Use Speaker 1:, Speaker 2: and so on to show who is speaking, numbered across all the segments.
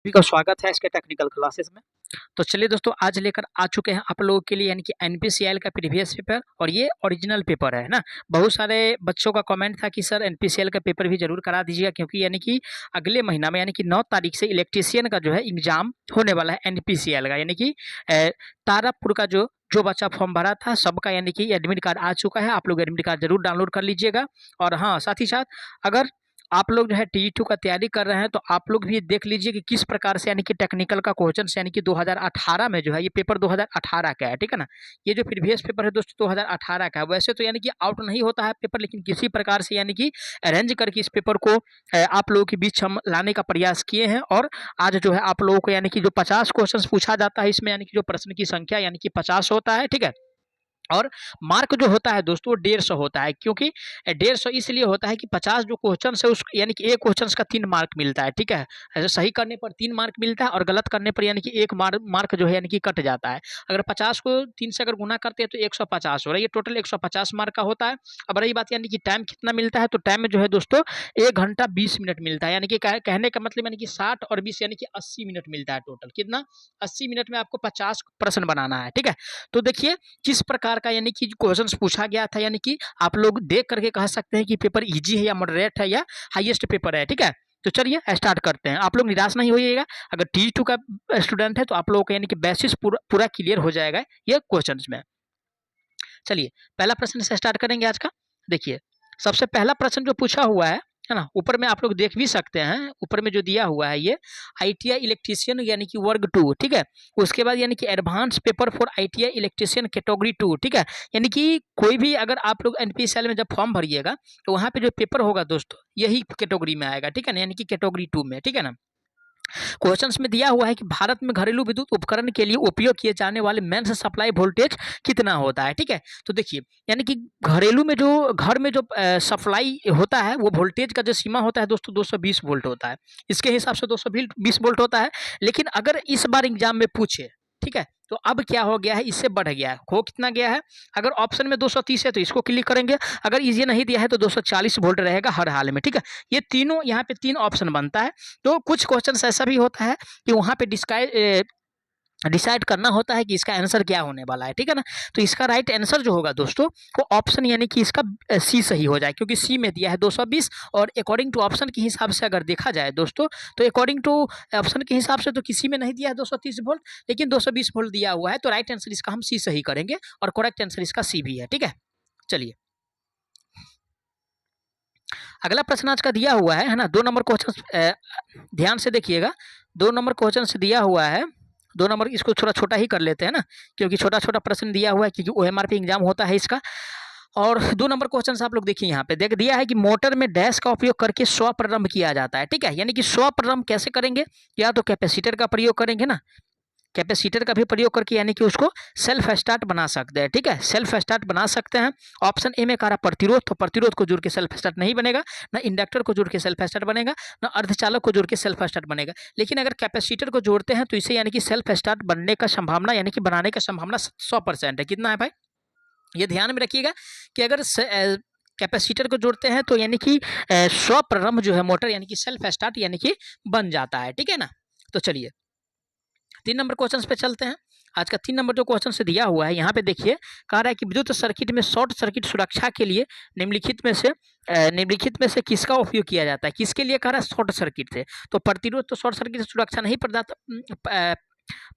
Speaker 1: सभी का स्वागत है इसके टेक्निकल क्लासेस में। तो चलिए दोस्तों, आज लेकर आ चुके हैं आप लोगों के लिए यानी कि एनपीसीएल का प्रीवियस पेपर और ये ओरिजिनल पेपर है ना। बहुत सारे बच्चों का कमेंट था कि सर एनपीसीएल का पेपर भी जरूर करा दीजिएगा, क्योंकि यानी कि अगले महीना में यानी कि 9 तारीख से इलेक्ट्रीशियन का जो है एग्जाम होने वाला है एनपीसीएल का। यानी कि तारापुर का जो जो बच्चा फॉर्म भरा था सबका यानी कि एडमिट कार्ड आ चुका है। आप लोग एडमिट कार्ड जरूर डाउनलोड कर लीजिएगा। और हाँ, साथ ही साथ अगर आप लोग जो है टी2 का तैयारी कर रहे हैं तो आप लोग भी देख लीजिए कि किस प्रकार से यानी कि टेक्निकल का क्वेश्चन यानी कि 2018 में जो है ये पेपर 2018 का है, ठीक है ना। ये जो प्रीवियस पेपर है दोस्तों 2018 का है। वैसे तो यानी कि आउट नहीं होता है पेपर, लेकिन किसी प्रकार से यानी कि अरेंज करके इस पेपर को आप लोगों के बीच हम लाने का प्रयास किए हैं। और आज जो है आप लोगों को यानी कि जो 50 क्वेश्चन पूछा जाता है इसमें यानी कि जो प्रश्न की संख्या यानी कि 50 होता है, ठीक है। और मार्क जो होता है दोस्तों 150 होता है, क्योंकि 150 इसलिए होता है कि 50 जो क्वेश्चन है उस यानी कि एक क्वेश्चन का 3 मार्क मिलता है, ठीक है। ऐसे सही करने पर 3 मार्क मिलता है और गलत करने पर यानी कि 1 मार्क जो है यानी कि कट जाता है। अगर 50 को 3 से अगर गुना करते हैं तो 150 हो रहा है, ये टोटल 150 मार्क का होता है। अब रही बात यानी कि टाइम कितना मिलता है, तो टाइम में जो है दोस्तों 1 घंटा 20 मिनट मिलता है। यानी कि कहने का मतलब यानी कि 60 और 20 यानी कि 80 मिनट मिलता है टोटल। कितना? 80 मिनट में आपको 50 प्रश्न बनाना है, ठीक है। तो देखिए किस प्रकार का यानी कि क्वेश्चंस पूछा गया था, यानी कि आप लोग देख करके कह सकते हैं कि पेपर इजी है या मॉडरेट है या हाईएस्ट पेपर है, ठीक है। तो चलिए स्टार्ट करते हैं। आप लोग निराश नहीं होइएगा, अगर टी2 का स्टूडेंट है तो आप लोगों का यानी कि बेसिस पूरा क्लियर हो जाएगा ये क्वेश्चंस में। चलिए पहला प्रश्न से स्टार्ट करेंगे आज का। देखिए सबसे पहला प्रश्न जो पूछा हुआ है ना, ऊपर में आप लोग देख भी सकते हैं, ऊपर में जो दिया हुआ है ये आईटीआई इलेक्ट्रीशियन यानी कि वर्ग 2, ठीक है। उसके बाद यानी कि advance paper for ITI electrician category 2, ठीक है। यानी कि कोई भी अगर आप लोग एनपीसीएल में जब फॉर्म भरिएगा तो वहाँ पे जो पेपर होगा दोस्तों यही कैटेगरी में आएगा, ठीक है ना, यानी कि कैटेगरी 2 में, ठीक है ना। क्वेश्चंस में दिया हुआ है कि भारत में घरेलू विद्युत उपकरण के लिए उपयोग किए जाने वाले मेन्स सप्लाई वोल्टेज कितना होता है, ठीक है। तो देखिए यानी कि घरेलू में जो घर में जो सप्लाई होता है वो वोल्टेज का जो सीमा होता है दोस्तों 220 वोल्ट होता है। इसके हिसाब से 220 वोल्ट होता है। लेकिन अगर इस बार एग्जाम में पूछे, ठीक है, तो अब क्या हो गया है, इससे बढ़ गया है। हो कितना गया है, अगर ऑप्शन में 230 है तो इसको क्लिक करेंगे, अगर ये नहीं दिया है तो 240 वोल्ट रहेगा हर हाल में, ठीक है। ये तीनों यहाँ पे 3 ऑप्शन बनता है। तो कुछ क्वेश्चन ऐसा भी होता है कि वहाँ पे डिसाइड करना होता है कि इसका आंसर क्या होने वाला है, ठीक है ना। तो इसका राइट आंसर जो होगा दोस्तों वो ऑप्शन यानी कि इसका सी सही हो जाए, क्योंकि सी में दिया है 220 और अकॉर्डिंग टू ऑप्शन के हिसाब से अगर देखा जाए दोस्तों तो अकॉर्डिंग टू ऑप्शन के हिसाब से तो किसी में नहीं दिया है 230 वोल्ट, लेकिन 220 वोल्ट दिया हुआ है। तो राइट आंसर इसका हम सी सही करेंगे और करेक्ट आंसर इसका सी भी है, ठीक है। चलिए अगला प्रश्न आज का दिया हुआ है ना, 2 नंबर क्वेश्चन ध्यान से देखिएगा। 2 नंबर क्वेश्चन से दिया हुआ है, 2 नंबर इसको थोड़ा छोटा ही कर लेते हैं ना, क्योंकि छोटा छोटा प्रश्न दिया हुआ है, क्योंकि ओएमआर पे एग्जाम होता है इसका। और 2 नंबर क्वेश्चन आप लोग देखिए यहाँ पे देख दिया है कि मोटर में डैश का उपयोग करके स्वप्रारंभ किया जाता है, ठीक है। यानी कि स्वप्रारंभ कैसे करेंगे, या तो कैपेसिटर का प्रयोग करेंगे ना, कैपेसिटर का भी प्रयोग करके यानी कि उसको सेल्फ स्टार्ट बना सकते हैं, ठीक है, सेल्फ स्टार्ट बना सकते हैं। ऑप्शन ए में कह रहा प्रतिरोध, तो प्रतिरोध को जोड़ के सेल्फ स्टार्ट नहीं बनेगा, ना इंडक्टर को जोड़ के सेल्फ स्टार्ट बनेगा, ना अर्धचालक को जोड़ के सेल्फ स्टार्ट बनेगा। लेकिन अगर कैपेसिटर को जोड़ते हैं तो इसे यानी कि सेल्फ स्टार्ट बनने का संभावना यानी कि बनाने का संभावना 100% है। कितना है भाई, ये ध्यान में रखिएगा कि अगर कैपेसिटर को जोड़ते हैं तो यानी कि स्वप्रारंभ जो है मोटर यानी कि सेल्फ स्टार्ट यानी कि बन जाता है, ठीक है ना। तो चलिए 3 नंबर क्वेश्चन पे चलते हैं। आज का 3 नंबर जो क्वेश्चन से दिया हुआ है यहाँ पे देखिए, कह रहा है कि विद्युत सर्किट में शॉर्ट सर्किट सुरक्षा के लिए निम्नलिखित में से किसका उपयोग किया जाता है। किसके लिए कह रहा है, शॉर्ट सर्किट से। तो प्रतिरोध तो शॉर्ट सर्किट से सुरक्षा नहीं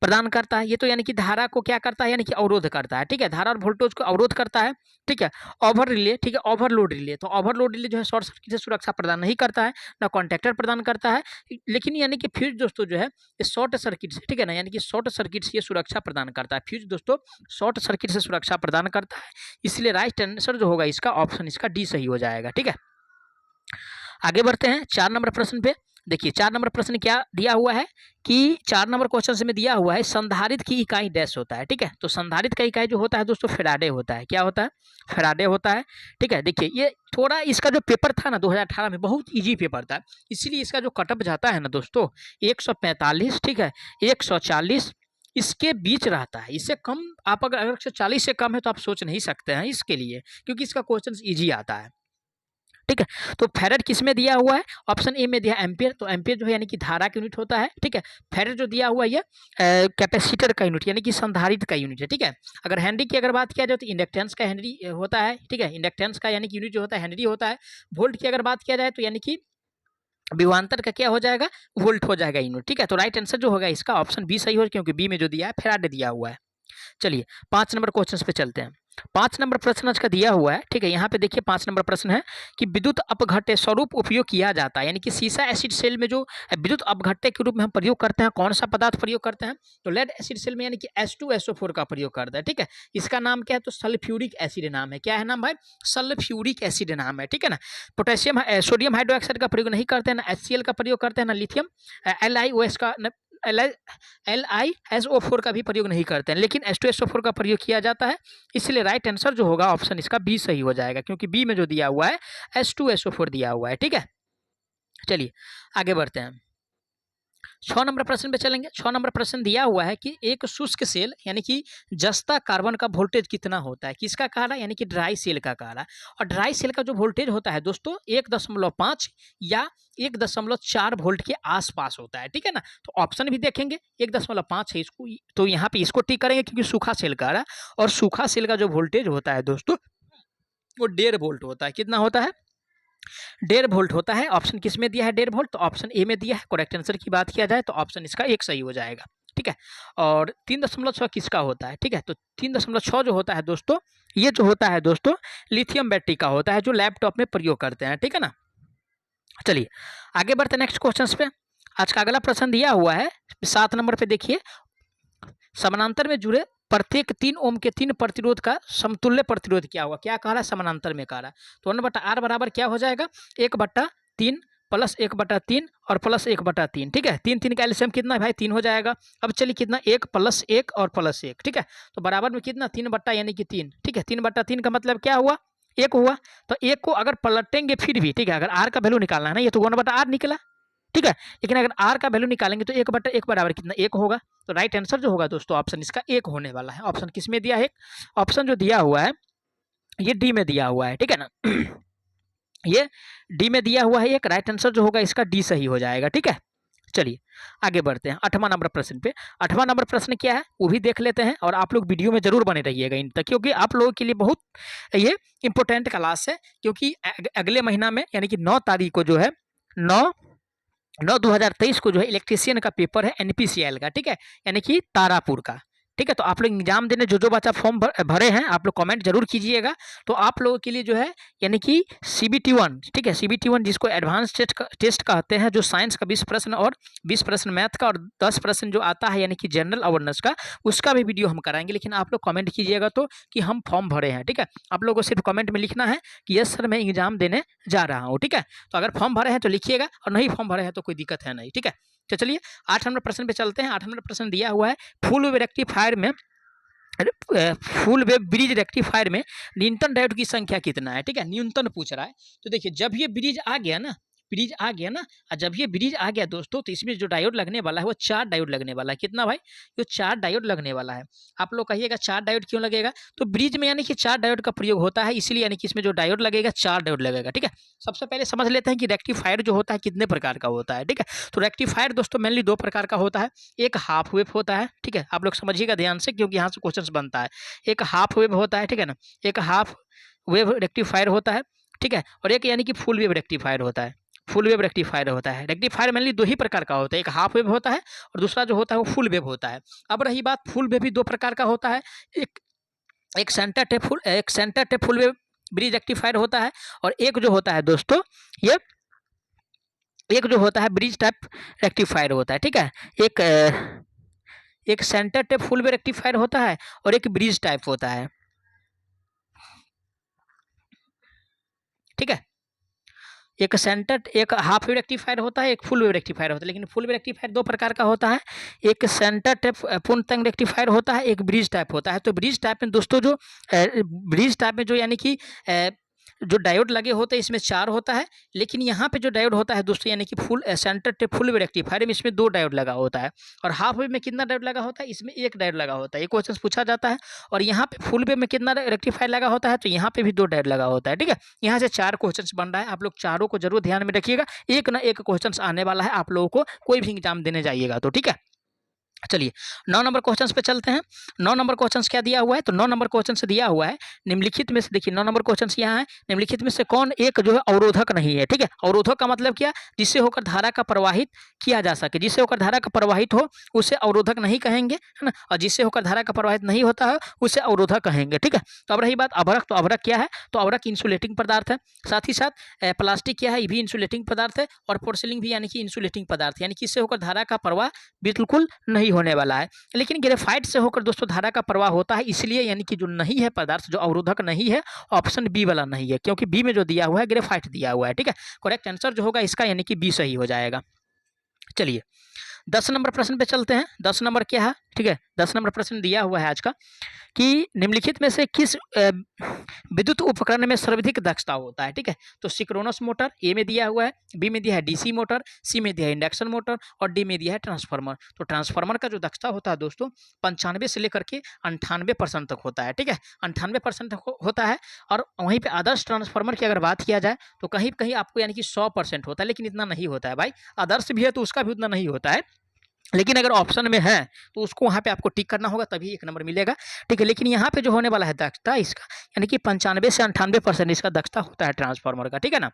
Speaker 1: प्रदान करता है, ये तो यानी कि धारा को क्या करता है, यानी कि अवरोध करता है, ठीक है, धारा और वोल्टेज को अवरोध करता है, ठीक है। ओवर रिले, ठीक है, ओवरलोड रिले, तो ओवरलोड रिले जो है शॉर्ट सर्किट से सुरक्षा प्रदान नहीं करता है, ना कॉन्टैक्टर प्रदान करता है। लेकिन यानी कि फ्यूज दोस्तों जो है ये शॉर्ट सर्किट से, ठीक है ना, यानी कि शॉर्ट सर्किट से ये सुरक्षा प्रदान करता है। फ्यूज दोस्तों शॉर्ट सर्किट से सुरक्षा प्रदान करता है, इसलिए राइट आंसर जो होगा इसका ऑप्शन इसका डी सही हो जाएगा, ठीक है। आगे बढ़ते हैं 4 नंबर प्रश्न पे। देखिए 4 नंबर प्रश्न क्या दिया हुआ है कि 4 नंबर क्वेश्चन से में दिया हुआ है संधारित्र की इकाई डैश होता है, ठीक है। तो संधारित्र का इकाई जो होता है दोस्तों फेराडे होता है। क्या होता है, फेराडे होता है, ठीक है। देखिए ये थोड़ा इसका जो पेपर था ना 2018 में बहुत इजी पेपर था, इसीलिए इसका जो कटअप जाता है ना दोस्तों 145, ठीक है, 140 इसके बीच रहता है। इससे कम आप अगर 140 से कम है तो आप सोच नहीं सकते हैं इसके लिए, क्योंकि इसका क्वेश्चन ईजी आता है, ठीक है। तो फैरेड किस में दिया हुआ है, ऑप्शन ए में दिया एम्पियर, तो एम्पियर जो है यानी कि धारा का यूनिट होता है, ठीक है। फैरेड जो दिया हुआ है ये कैपेसिटर का यूनिट यानी कि संधारित्र का यूनिट है, ठीक है। अगर हेनरी की अगर बात किया जाए तो इंडक्टेंस का हेनरी होता है, ठीक है, इंडक्टेंस का यानी कि यूनिट जो होता है हेनरी होता है। वोल्ट की अगर बात किया जाए तो यानी कि विभवांतर का क्या हो जाएगा, वोल्ट हो जाएगा यूनिट, ठीक है। तो राइट आंसर जो होगा इसका ऑप्शन बी सही होगा, क्योंकि बी में जो दिया है फैराड दिया हुआ है। चलिए 5 नंबर क्वेश्चन पे चलते हैं। 5 नंबर प्रश्न आज का दिया हुआ है, ठीक है। यहाँ पे देखिए 5 नंबर प्रश्न है कि विद्युत अपघट्य स्वरूप उपयोग किया जाता है, यानी कि सीसा एसिड सेल में जो विद्युत अपघट्य के रूप में हम प्रयोग करते हैं, कौन सा पदार्थ प्रयोग करते हैं, तो लेड एसिड सेल में यानी कि H2SO4 का प्रयोग करता है, ठीक है। इसका नाम क्या है, तो सल्फ्यूरिक एसिड नाम है। क्या है नाम भाई, सल्फ्यूरिक एसिड नाम है, ठीक है ना। पोटेशियम सोडियम हाइड्रोक्साइड का प्रयोग नहीं करते हैं, ना HCl का प्रयोग करते हैं, ना लिथियम LiOS का LiSO4 का भी प्रयोग नहीं करते हैं, लेकिन H2SO4 का प्रयोग किया जाता है। इसलिए राइट आंसर जो होगा ऑप्शन इसका बी सही हो जाएगा, क्योंकि बी में जो दिया हुआ है H2SO4 दिया हुआ है, ठीक है। चलिए आगे बढ़ते हैं, 6 नंबर प्रश्न पे चलेंगे। 6 नंबर प्रश्न दिया हुआ है कि एक शुष्क सेल यानी कि जस्ता कार्बन का वोल्टेज कितना होता है, किसका कहा रहा है, यानी कि ड्राई सेल का कहा रहा है। और ड्राई सेल का जो वोल्टेज होता है दोस्तों 1.5 या 1.4 वोल्ट के आसपास होता है, ठीक है ना। तो ऑप्शन भी देखेंगे 1.5 है इसको, तो यहाँ पे इसको टिक करेंगे क्योंकि सूखा सेल का रहा है। और सूखा सेल का जो वोल्टेज होता है दोस्तों वो 1.5 वोल्ट होता है। कितना होता है, 1.5 वोल्ट होता है। ऑप्शन किस में दिया है 1.5 वोल्ट, तो ऑप्शन ए में दिया है। करेक्ट आंसर की बात किया जाए तो ऑप्शन इसका एक सही हो जाएगा, ठीक है। और 3.6 किसका होता है, ठीक है। तो 3.6 जो होता है दोस्तों, ये जो होता है दोस्तों लिथियम बैटरी का होता है, जो लैपटॉप में प्रयोग करते हैं, ठीक है ना। चलिए आगे बढ़ते हैं नेक्स्ट क्वेश्चन पे। आज का अगला प्रश्न दिया हुआ है 7 नंबर पे, देखिए समानांतर में जुड़े प्रत्येक 3 ओम के 3 प्रतिरोध का समतुल्य प्रतिरोध क्या होगा, क्या कह रहा है, समानांतर में कह रहा है। तो 1/r बराबर क्या हो जाएगा, 1/3 प्लस 1/3 और प्लस 1/3, ठीक है। 3 का एलसीएम कितना है भाई, 3 हो जाएगा। अब चलिए कितना, 1 + 1 और +1, ठीक है। तो बराबर में कितना, 3 बट्टा यानी कि 3, ठीक है। 3/3 का मतलब क्या हुआ, 1 हुआ। तो 1 को अगर पलटेंगे फिर भी, ठीक है, अगर आर का वैल्यू निकालना है ना, ये तो 1/r निकला, ठीक है। लेकिन अगर आर का वैल्यू निकालेंगे तो 1/1 बराबर कितना, 1 होगा। तो राइट आंसर जो होगा दोस्तों ऑप्शन इसका 1 होने वाला है। ऑप्शन किस में दिया है, ऑप्शन जो दिया हुआ है ये डी में दिया हुआ है, ठीक है ना। ये डी में दिया हुआ है एक, राइट आंसर जो होगा इसका डी सही हो जाएगा, ठीक है। चलिए आगे बढ़ते हैं 8वां नंबर प्रश्न पे। 8वां नंबर प्रश्न क्या है वो भी देख लेते हैं, और आप लोग वीडियो में जरूर बने रहिएगा इन तक, क्योंकि आप लोगों के लिए बहुत ये इंपॉर्टेंट क्लास है। क्योंकि अगले महीना में यानी कि 9 तारीख को जो है 9/2023 को जो है इलेक्ट्रीशियन का पेपर है एनपीसीएल का, ठीक है, यानी कि तारापुर का, ठीक है। तो आप लोग एग्जाम देने जो बच्चा फॉर्म भरे हैं आप लोग कमेंट जरूर कीजिएगा। तो आप लोगों के लिए जो है यानी कि CBT1, ठीक है, CBT1 जिसको एडवांस टेस्ट कहते हैं, जो साइंस का 20 प्रश्न और 20 प्रश्न मैथ का और 10 प्रश्न जो आता है यानी कि जनरल अवेयरनेस का, उसका भी वीडियो हम कराएंगे। लेकिन आप लोग कमेंट कीजिएगा तो कि हम फॉर्म भरे हैं, ठीक है। आप लोगों को सिर्फ कमेंट में लिखना है कि यस सर मैं एग्जाम देने जा रहा हूँ, ठीक है। तो अगर फॉर्म भरे हैं तो लिखिएगा, और नहीं फॉर्म भरे हैं तो कोई दिक्कत है नहीं, ठीक है। तो चलिए 8 नंबर प्रश्न पे चलते हैं। 8 नंबर प्रश्न दिया हुआ है फुल वेव रेक्टिफायर में, फुल वेव ब्रिज रेक्टिफायर में न्यूनतम डायोड की संख्या कितना है, ठीक है, न्यूनतम पूछ रहा है। तो देखिए जब ये ब्रिज आ गया ना, और जब ये ब्रिज आ गया दोस्तों, तो इसमें जो डायोड लगने वाला है वो 4 डायोड लगने वाला है। कितना भाई, ये 4 डायोड लगने वाला है। आप लोग कहिएगा 4 डायोड क्यों लगेगा, तो ब्रिज में यानी कि 4 डायोड का प्रयोग होता है, इसलिए यानी कि इसमें जो डायोड लगेगा 4 डायोड लगेगा, ठीक है। सबसे पहले समझ लेते हैं कि रेक्टिफायर जो होता है कितने प्रकार का होता है, ठीक है। तो रेक्टिफायर दोस्तों मेनली 2 प्रकार का होता है। एक हाफ वेव होता है, ठीक है, आप लोग समझिएगा ध्यान से क्योंकि यहाँ से क्वेश्चन बनता है। एक हाफ वेव होता है, ठीक है ना, एक हाफ वेव रेक्टिफायर होता है, ठीक है। और एक यानी कि फुल वेव रेक्टिफायर होता है। फुल वेव रेक्टिफायर होता है। रेक्टिफायर मेनली 2 ही प्रकार का होता है, एक हाफ वेव होता है और दूसरा जो होता है वो फुल वेव होता है। अब रही बात, फुल वेव भी 2 प्रकार का होता है, एक centre tap full wave bridge rectifier होता है, और एक जो होता है दोस्तों ये एक जो होता है ब्रिज टाइप रेक्टिफायर होता है, ठीक है। एक centre tap full wave rectifier होता है और एक ब्रिज टाइप होता है, ठीक है। एक हाफ वेव रेक्टिफायर होता है, एक फुल वेव रेक्टिफायर होता है। लेकिन फुल वेव रेक्टिफायर 2 प्रकार का होता है, एक सेंटर टेप पूर्ण तरंग रेक्टिफायर होता है, एक ब्रिज टाइप होता है। तो ब्रिज टाइप में दोस्तों जो यानी कि जो डायोड लगे होते हैं इसमें 4 होता है, लेकिन यहाँ पे जो डायोड होता है दोस्तों यानी कि full centre tap full wave rectifier में इसमें 2 डायोड लगा होता है, और हाफ वेव में कितना डायोड लगा होता है, इसमें 1 डायोड लगा होता है। ये क्वेश्चन पूछा जाता है। और यहाँ पे फुल वेव में कितना रेक्टिफायर लगा होता है, तो यहाँ पे भी 2 डायोड लगा होता है। ठीक है, यहाँ से 4 क्वेश्चन बन रहा है, आप लोग चारों को जरूर ध्यान में रखिएगा, एक ना एक क्वेश्चन आने वाला है आप लोगों को, कोई भी एग्जाम देने जाइएगा तो। ठीक है, चलिए 9 नंबर क्वेश्चन पे चलते हैं। 9 नंबर क्वेश्चन क्या दिया हुआ है, तो 9 नंबर क्वेश्चन से दिया हुआ है निम्नलिखित में से, देखिए 9 नंबर क्वेश्चन यहाँ है, निम्नलिखित में से कौन एक जो है अवरोधक नहीं है। ठीक है, अवरोधक का मतलब क्या, जिससे होकर धारा का प्रवाहित किया जा सके, जिससे होकर धारा का प्रवाहित हो उसे अवरोधक नहीं कहेंगे, है ना, और जिससे होकर धारा का प्रवाहित नहीं होता है उसे अवरोधक कहेंगे। ठीक है, तो अब रही बात अवरक, तो अवरक क्या है, तो अवरक इंसुलेटिंग पदार्थ है, साथ ही साथ प्लास्टिक क्या है, ये भी इंसुलेटिंग पदार्थ है, और पोर्सिलिन भी यानी कि इंसुलेटिंग पदार्थ, यानी कि इससे होकर धारा का प्रवाह बिल्कुल नहीं होने वाला है। लेकिन ग्रेफाइट से होकर दोस्तों धारा का प्रवाह होता है, इसलिए यानी कि जो नहीं है पदार्थ, जो अवरोधक नहीं है, ऑप्शन बी वाला नहीं है, क्योंकि बी में जो दिया हुआ है ग्रेफाइट दिया हुआ है। ठीक है, करेक्ट आंसर जो होगा इसका यानी कि बी सही हो जाएगा। चलिए 10 नंबर प्रश्न पे चलते हैं। 10 नंबर क्या है, ठीक है, 10 नंबर प्रश्न दिया हुआ है आज का कि निम्नलिखित में से किस विद्युत उपकरण में सर्वाधिक दक्षता होता है। ठीक है, तो सिंक्रोनस मोटर ए में दिया हुआ है, बी में दिया है डीसी मोटर, सी में दिया है इंडक्शन मोटर, और डी में दिया है ट्रांसफार्मर। तो ट्रांसफार्मर का जो दक्षता होता है दोस्तों 95 से लेकर के 98% तक होता है। ठीक है, 98% होता है, और वहीं पे आदर्श ट्रांसफार्मर की अगर बात किया जाए तो कहीं कहीं आपको यानी कि 100% होता है, लेकिन इतना नहीं होता है भाई। आदर्श भी है तो उसका भी उतना नहीं होता है, लेकिन अगर ऑप्शन में है तो उसको वहाँ पे आपको टिक करना होगा, तभी 1 नंबर मिलेगा। ठीक है, लेकिन यहाँ पे जो होने वाला है दक्षता इसका यानी कि 95 से 98% इसका दक्षता होता है ट्रांसफार्मर का। ठीक है ना,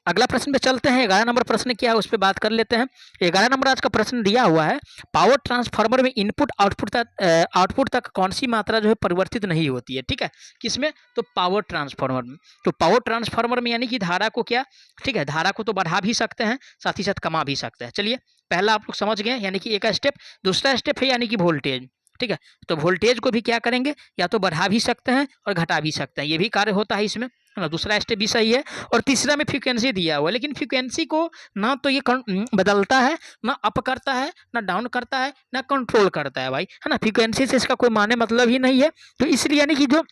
Speaker 1: अगला प्रश्न पे चलते हैं। 11 नंबर प्रश्न क्या है उस पर बात कर लेते हैं। 11 नंबर आज का प्रश्न दिया हुआ है, पावर ट्रांसफार्मर में इनपुट आउटपुट तक कौन सी मात्रा जो है परिवर्तित नहीं होती है। ठीक है, किसमें, तो पावर ट्रांसफार्मर में। तो पावर ट्रांसफार्मर में यानी कि धारा को क्या, ठीक है, धारा को तो बढ़ा भी सकते हैं, साथ ही साथ कमा भी सकते हैं। चलिए पहला आप लोग समझ गए, यानी कि एक स्टेप। दूसरा स्टेप है यानी कि वोल्टेज। ठीक है, तो वोल्टेज को भी क्या करेंगे, या तो बढ़ा भी सकते हैं और घटा भी सकते हैं, ये भी कार्य होता है इसमें, है ना। दूसरा स्टेप भी सही है। और तीसरा में फ्रीक्वेंसी दिया हुआ है, लेकिन फ्रीक्वेंसी को ना तो ये बदलता है, ना अप करता है, ना डाउन करता है, ना कंट्रोल करता है भाई, है ना। फ्रीक्वेंसी से इसका कोई माने मतलब ही नहीं है। तो इसलिए यानी कि जो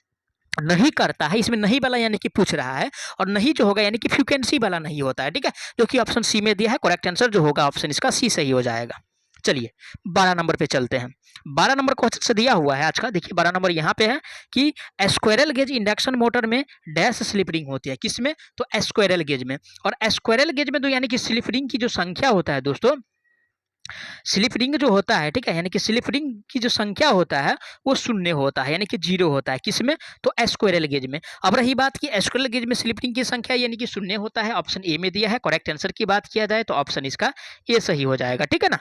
Speaker 1: नहीं करता है, इसमें नहीं वाला यानी कि पूछ रहा है, और नहीं जो होगा यानी कि फ्रीक्वेंसी वाला नहीं होता है। ठीक है, जो कि ऑप्शन सी में दिया है, करेक्ट आंसर जो होगा ऑप्शन इसका सी सही हो जाएगा। चलिए 12 नंबर पे चलते हैं। 12 नंबर क्वेश्चन से दिया हुआ है आज का, देखिए 12 नंबर यहाँ पे है कि स्क्वायरल गेज इंडक्शन मोटर में डैश स्लिप रिंग होती है, किसमें, तो स्क्वायरल गेज में। और स्क्वायरल गेज में तो यानी कि स्लिप रिंग की जो संख्या होता है दोस्तों, स्लिप रिंग जो होता है, ठीक है, यानी कि स्लिप रिंग की जो संख्या होता है वो 0 होता है, यानी कि 0 होता है, किसमें, तो स्क्वायरल गेज में। अब रही बात कि स्क्वायरल गेज में स्लिप रिंग की संख्या यानी कि 0 होता है, ऑप्शन ए में दिया है। करेक्ट आंसर की बात किया जाए तो ऑप्शन इसका ए सही हो जाएगा। ठीक है ना,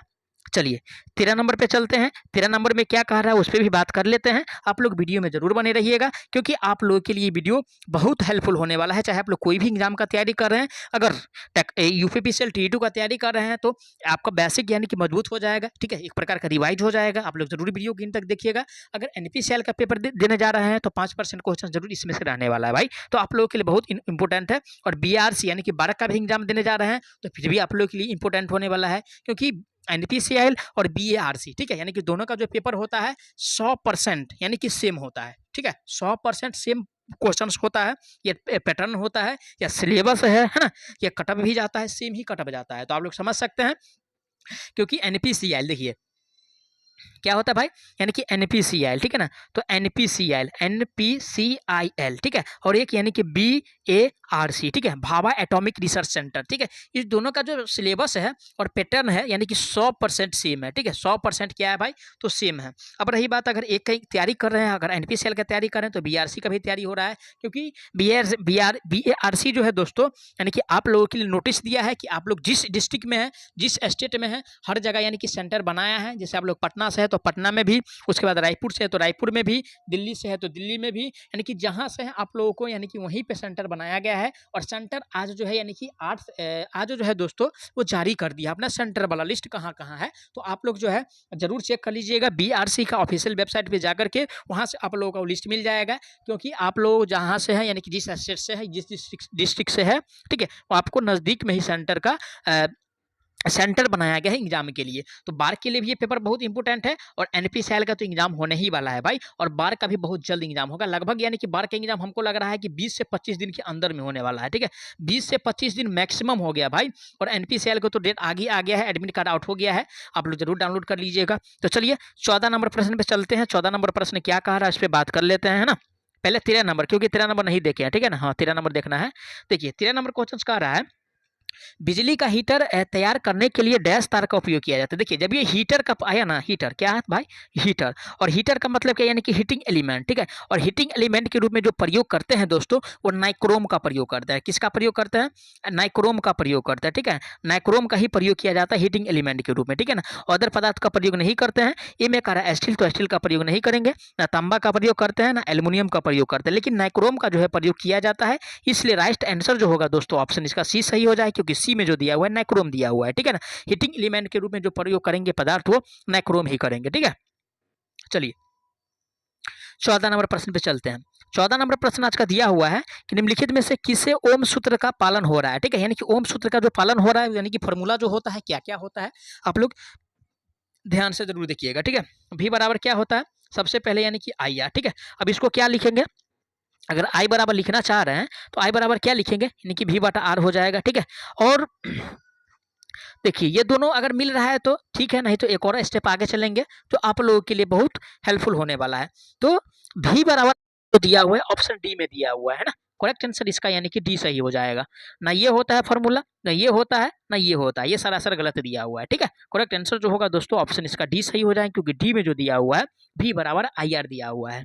Speaker 1: चलिए 13 नंबर पे चलते हैं। 13 नंबर में क्या कह रहा है उस पर भी बात कर लेते हैं। आप लोग वीडियो में जरूर बने रहिएगा, क्योंकि आप लोगों के लिए वीडियो बहुत हेल्पफुल होने वाला है। चाहे आप लोग कोई भी एग्जाम का तैयारी कर रहे हैं, अगर यूपीपीसीएल टी2 का तैयारी कर रहे हैं तो आपका बेसिक यानी कि मजबूत हो जाएगा। ठीक है, एक प्रकार का रिवाइज हो जाएगा। आप लोग जरूर वीडियो गिन तक देखिएगा। अगर एनपीसीएल का पेपर देने जा रहे हैं तो 5% क्वेश्चन जरूर इसमें से रहने वाला है भाई, तो आप लोगों के लिए बहुत इंपॉर्टेंट है। और बीआरसी यानी कि 12 का भी एग्जाम देने जा रहे हैं तो फिर भी आप लोगों के लिए इंपॉर्टेंट होने वाला है, क्योंकि एनपीसीएल और बीएआरसी, ठीक है, यानी कि दोनों का जो पेपर होता है 100% यानी कि सेम होता है। ठीक है, 100% सेम क्वेश्चंस होता है, ये पैटर्न होता है, या सिलेबस है ना, ये कटअप भी जाता है, सेम ही कटअप जाता है। तो आप लोग समझ सकते हैं, क्योंकि एनपीसीएल देखिए क्या होता है भाई, यानी कि एनपीसीएल, ठीक है ना, तो एनपीसीएल एनपीसीआईएल, ठीक है, और एक यानी कि बीएआरसी, ठीक है, भाभा एटॉमिक रिसर्च सेंटर। ठीक है, इस दोनों का जो सिलेबस है और पैटर्न है यानी कि 100% सेम है। ठीक है, 100% क्या है भाई, तो सेम है। अब रही बात अगर एक कहीं तैयारी कर रहे हैं, अगर एनपीसीएल का तैयारी कर रहे हैं तो बीआरसी का भी तैयारी हो रहा है, क्योंकि बीएआरसी जो है दोस्तों, यानी कि आप लोगों के लिए नोटिस दिया है कि आप लोग जिस डिस्ट्रिक्ट में है, जिस स्टेट में है, हर जगह यानी कि सेंटर बनाया है। जैसे आप लोग पटना से है तो पटना में भी, उसके बाद रायपुर से है तो रायपुर में भी, दिल्ली से है तो दिल्ली में भी, यानी कि जहां से है आप लोगों को यानी कि वहीं पे सेंटर बनाया गया है। और सेंटर आज जो है यानी कि आज जो है दोस्तों वो जारी कर दिया अपना सेंटर वाला लिस्ट कहाँ कहाँ है। तो आप लोग जो है जरूर चेक कर लीजिएगा, बीआरसी का ऑफिशियल वेबसाइट पे जाकर के, वहां से आप लोगों का लिस्ट मिल जाएगा। क्योंकि आप लोग जहाँ से है यानी कि जिस स्टेट से है, जिस डिस्ट्रिक्ट से है, ठीक है, वो आपको नजदीक में ही सेंटर का सेंटर बनाया गया है एग्जाम के लिए। तो बार के लिए भी ये पेपर बहुत इंपॉर्टेंट है और एनपीसीएल का तो एग्जाम होने ही वाला है भाई, और बार का भी बहुत जल्द एग्जाम होगा लगभग, यानी कि बार का एग्जाम हमको लग रहा है कि 20 से 25 दिन के अंदर में होने वाला है। ठीक है, 20 से 25 दिन मैक्सिमम हो गया भाई, और एनपीसीएल को तो डेट आगे आ गया है, एडमिट कार्ड आउट हो गया है, आप लोग जरूर डाउनलोड कर लीजिएगा। तो चलिए 14 नंबर प्रश्न पे चलते हैं। 14 नंबर प्रश्न क्या कह रहा है इस पर बात कर लेते हैं, है ना। पहले 13 नंबर, क्योंकि 13 नंबर नहीं देखे हैं, ठीक है ना। हाँ 13 नंबर देखना है। देखिए 13 नंबर क्वेश्चन कह रहा है बिजली का हीटर तैयार करने के लिए डैश तार का उपयोग किया जाता है। देखिए जब ये हीटर का आया ना, हीटर क्या है भाई, हीटर, और हीटर का मतलब क्या, यानी कि हीटिंग एलिमेंट, ठीक है। और हीटिंग एलिमेंट के रूप में जो प्रयोग करते हैं दोस्तों, वो नाइक्रोम का प्रयोग करते हैं। किसका प्रयोग करते हैं, नाइक्रोम का प्रयोग करते हैं, ठीक है। नाइक्रोम का ही प्रयोग किया जाता है हीटिंग एलिमेंट के रूप में, ठीक है ना। अदर पदार्थ का प्रयोग नहीं करते हैं। ये में कह रहा है स्टील, तो स्टील का प्रयोग नहीं करेंगे, ना तांबा का प्रयोग करते हैं, ना एल्यूमिनियम का प्रयोग करते हैं, लेकिन नाइक्रोम का जो है प्रयोग किया जाता है। इसलिए राइट आंसर जो होगा दोस्तों ऑप्शन इसका सी सही हो जाए, क्योंकि सी में जो दिया हुआ है नाइक्रोम दिया हुआ है, ठीक है ना। हीटिंग एलिमेंट के रूप में जो प्रयोग करेंगे पदार्थ वो नाइक्रोम ही करेंगे, ठीक है। चलिए 14 नंबर प्रश्न पे चलते हैं। 14 नंबर प्रश्न आज का दिया हुआ है कि निम्नलिखित में से किसे ओम सूत्र का पालन हो रहा है, ठीक है। यानी कि ओम सूत्र का जो पालन हो रहा है, यानी कि फॉर्मूला जो होता है क्या क्या होता है, आप लोग ध्यान से जरूर देखिएगा, ठीक है। भी बराबर क्या होता है, सबसे पहले यानी कि आई आर, ठीक है। अब इसको क्या लिखेंगे, अगर आई बराबर लिखना चाह रहे हैं तो आई बराबर क्या लिखेंगे, यानी कि भी बटा आर हो जाएगा, ठीक है। और देखिए ये दोनों अगर मिल रहा है तो ठीक है, नहीं तो एक और स्टेप आगे चलेंगे तो आप लोगों के लिए बहुत हेल्पफुल होने वाला है। तो भी बराबर तो दिया हुआ है ऑप्शन डी में दिया हुआ है ना, करेक्ट आंसर इसका यानी कि डी सही हो जाएगा। ना ये होता है फॉर्मूला, ना ये होता है, ना ये होता है, ये सरासर गलत दिया हुआ है, ठीक है। करेक्ट आंसर जो होगा दोस्तों ऑप्शन इसका डी सही हो जाए, क्योंकि डी में जो दिया हुआ है भी बराबर आई आर दिया हुआ है।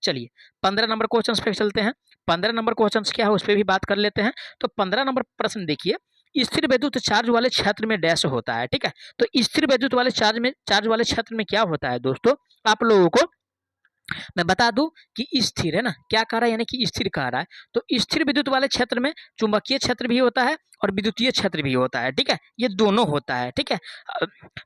Speaker 1: चलिए 15 नंबर क्वेश्चन पे चलते हैं। 15 नंबर क्वेश्चन क्या है उस पर भी बात कर लेते हैं। तो 15 नंबर प्रश्न देखिए, स्थिर विद्युत चार्ज वाले क्षेत्र में डैश होता है, ठीक है। तो स्थिर विद्युत वाले चार्ज वाले क्षेत्र में क्या होता है दोस्तों, आप लोगों को मैं बता दूं कि स्थिर है ना, क्या कह रहा है, यानी कि स्थिर कह रहा है। तो स्थिर विद्युत वाले क्षेत्र में चुंबकीय क्षेत्र भी होता है और विद्युतीय क्षेत्र भी होता है, ठीक है। ये दोनों होता है, ठीक है।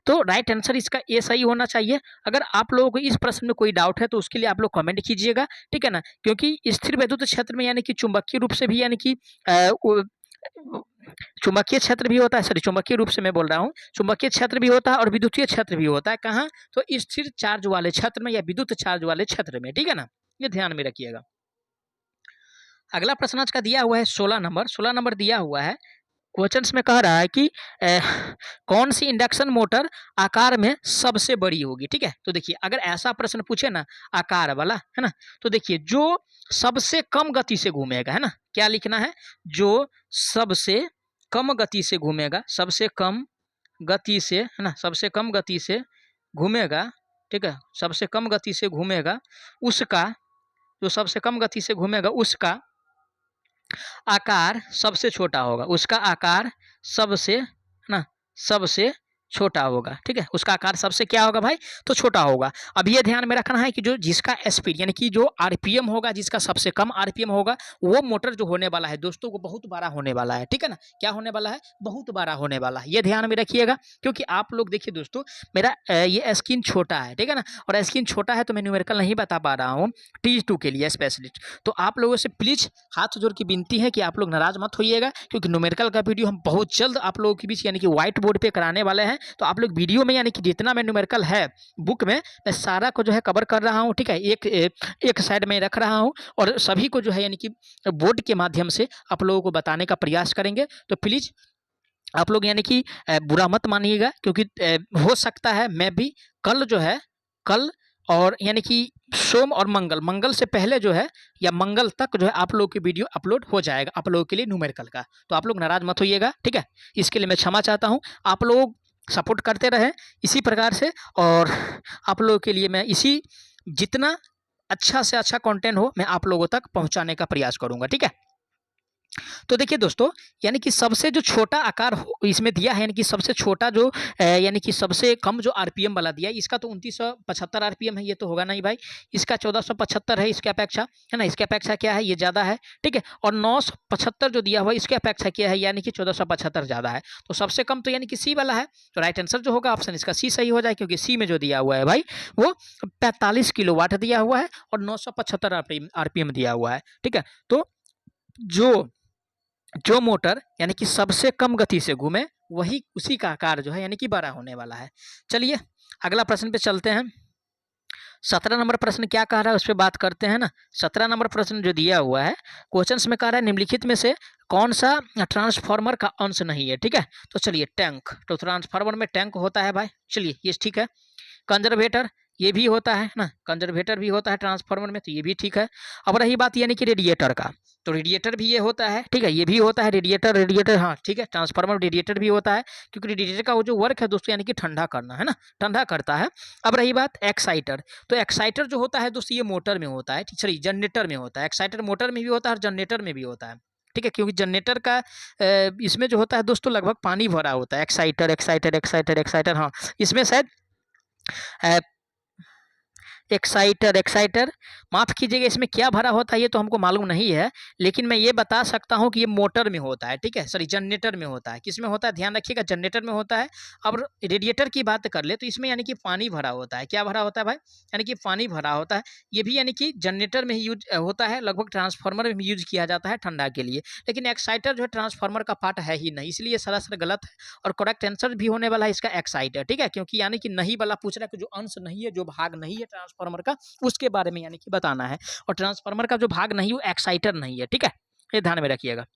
Speaker 1: तो राइट आंसर इसका ए सही होना चाहिए। अगर आप लोगों को इस प्रश्न में कोई डाउट है तो उसके लिए आप लोग कमेंट कीजिएगा, ठीक है ना। क्योंकि स्थिर विद्युत क्षेत्र में यानी कि चुंबकीय रूप से भी, यानी कि चुंबकीय क्षेत्र भी होता है, सॉरी चुंबकीय रूप से मैं बोल रहा हूँ, चुंबकीय क्षेत्र भी होता है और विद्युतीय क्षेत्र भी होता है। कहाँ, तो स्थिर चार्ज वाले क्षेत्र में या विद्युत चार्ज वाले क्षेत्र में, ठीक है ना। ये ध्यान में रखिएगा। अगला प्रश्न आज का दिया हुआ है 16 नंबर। 16 नंबर दिया हुआ है, क्वेश्चंस में कह रहा है कि कौन सी इंडक्शन मोटर आकार में सबसे बड़ी होगी, ठीक है। तो देखिए अगर ऐसा प्रश्न पूछे ना आकार वाला, है ना, तो देखिए जो सबसे कम गति से घूमेगा, है ना, क्या लिखना है, जो सबसे कम गति से घूमेगा, सबसे कम गति से, है ना, सबसे कम गति से घूमेगा, ठीक है, सबसे कम गति से घूमेगा उसका, जो सबसे कम गति से घूमेगा उसका आकार सबसे छोटा होगा, उसका आकार सबसे ना सबसे छोटा होगा, ठीक है। उसका आकार सबसे क्या होगा भाई, तो छोटा होगा। अब ये ध्यान में रखना है कि जो जिसका स्पीड यानी कि जो आरपीएम होगा, जिसका सबसे कम आरपीएम होगा, वो मोटर जो होने वाला है दोस्तों वो बहुत बड़ा होने वाला है, ठीक है ना। क्या होने वाला है, बहुत बड़ा होने वाला है, ये ध्यान में रखिएगा। क्योंकि आप लोग देखिए दोस्तों, मेरा ये स्क्रीन छोटा है, ठीक है ना, और स्क्रीन छोटा है तो मैं न्यूमेरिकल नहीं बता पा रहा हूँ T2 के लिए स्पेशलिस्ट। तो आप लोगों से प्लीज हाथ जोड़ की विनती है कि आप लोग नाराज मत होइएगा, क्योंकि न्यूमेरिकल का वीडियो हम बहुत जल्द आप लोगों के बीच यानी कि व्हाइट बोर्ड पे कराने वाले हैं। तो आप लोग वीडियो में यानी कि जितना मैं न्यूमेरिकल है बुक में, मैं सारा को जो है कवर कर रहा हूँ, ठीक है। एक साइड में रख रहा हूँ और सभी को जो है यानी कि बोर्ड के माध्यम से आप लोगों को बताने का प्रयास करेंगे। तो प्लीज आप लोग यानी कि बुरा मत मानिएगा, क्योंकि हो सकता है मैं भी कल जो है, कल और यानी कि सोम और मंगल, मंगल से पहले जो है या मंगल तक जो है आप लोगों की वीडियो अपलोड हो जाएगा आप लोगों के लिए न्यूमेरिकल का। तो आप लोग नाराज मत होइएगा, ठीक है। इसके लिए मैं क्षमा चाहता हूँ। आप लोग सपोर्ट करते रहें इसी प्रकार से, और आप लोगों के लिए मैं इसी जितना अच्छा से अच्छा कंटेंट हो मैं आप लोगों तक पहुंचाने का प्रयास करूंगा, ठीक है। तो देखिए दोस्तों, यानी कि सबसे जो छोटा आकार इसमें दिया है, यानी कि सबसे छोटा जो यानी कि सबसे कम जो आरपीएम वाला दिया है, इसका तो 2975 आरपीएम है, ये तो होगा नहीं भाई। इसका 1475 है इसके अपेक्षा, है ना, इसके अपेक्षा क्या है, ये ज़्यादा है, ठीक है। और 975 जो दिया हुआ है इसके अपेक्षा क्या है, यानी कि 1475 ज़्यादा है। तो सबसे कम तो यानी कि सी वाला है। तो राइट आंसर जो होगा ऑप्शन इसका सी सही हो जाए, क्योंकि सी में जो दिया हुआ है भाई वो 45 किलोवाट दिया हुआ है और 975 आरपीएम दिया हुआ है, ठीक है। तो जो जो मोटर यानी कि सबसे कम गति से घूमे वही उसी का आकार जो है यानी कि बड़ा होने वाला है। चलिए अगला प्रश्न पे चलते हैं। 17 नंबर प्रश्न क्या कह रहा है उस पर बात करते हैं ना। 17 नंबर प्रश्न जो दिया हुआ है क्वेश्चंस में कह रहा है निम्नलिखित में से कौन सा ट्रांसफार्मर का अंश नहीं है। ठीक है, तो चलिए टैंक, तो ट्रांसफार्मर में टैंक होता है भाई, चलिए ये ठीक है। कंजर्वेटर ये भी होता है ना, कंजर्वेटर भी होता है ट्रांसफार्मर में, तो ये भी ठीक है। अब रही बात यानी कि रेडिएटर का, तो रेडिएटर भी ये होता है, ठीक है, ये भी होता है रेडिएटर, रेडिएटर हाँ ठीक है, ट्रांसफार्मर रेडिएटर भी होता है, क्योंकि रेडिएटर का वो जो वर्क है दोस्तों यानी कि ठंडा करना है ना, ठंडा करता है। अब रही बात एक्साइटर, तो एक्साइटर जो होता है दोस्तों ये मोटर में होता है, सॉरी जनरेटर में होता है। एक्साइटर मोटर में भी होता है और जनरेटर में भी होता है, ठीक है, क्योंकि जनरेटर का इसमें जो होता है दोस्तों लगभग पानी भरा होता है। एक्साइटर एक्साइटर एक्साइटर एक्साइटर, हाँ इसमें शायद एक्साइटर एक्साइटर माफ़ कीजिएगा, इसमें क्या भरा होता है ये तो हमको मालूम नहीं है, लेकिन मैं ये बता सकता हूँ कि ये मोटर में होता है, ठीक है, सॉरी जनरेटर में होता है। किस में होता है ध्यान रखिएगा, जनरेटर में होता है। अब रेडिएटर की बात कर ले तो इसमें यानी कि पानी भरा होता है। क्या भरा होता है भाई, यानी कि पानी भरा होता है। ये भी यानी कि जनरेटर में ही यूज होता है, लगभग ट्रांसफार्मर में भी यूज किया जाता है ठंडा के लिए, लेकिन एक्साइटर जो है ट्रांसफार्मर का पार्ट है ही नहीं, इसलिए सरासर गलत है। और करेक्ट आंसर भी होने वाला है इसका एक्साइटर, ठीक है, क्योंकि यानी कि नहीं वाला पूछ रहा है कि जो अंश नहीं है, जो भाग नहीं है ट्रांसफार्मर का, उसके बारे में यानी कि बताना है। और ट्रांसफार्मर का जो भाग नहीं वो एक्साइटर नहीं है, ठीक है, ये ध्यान में रखिएगा।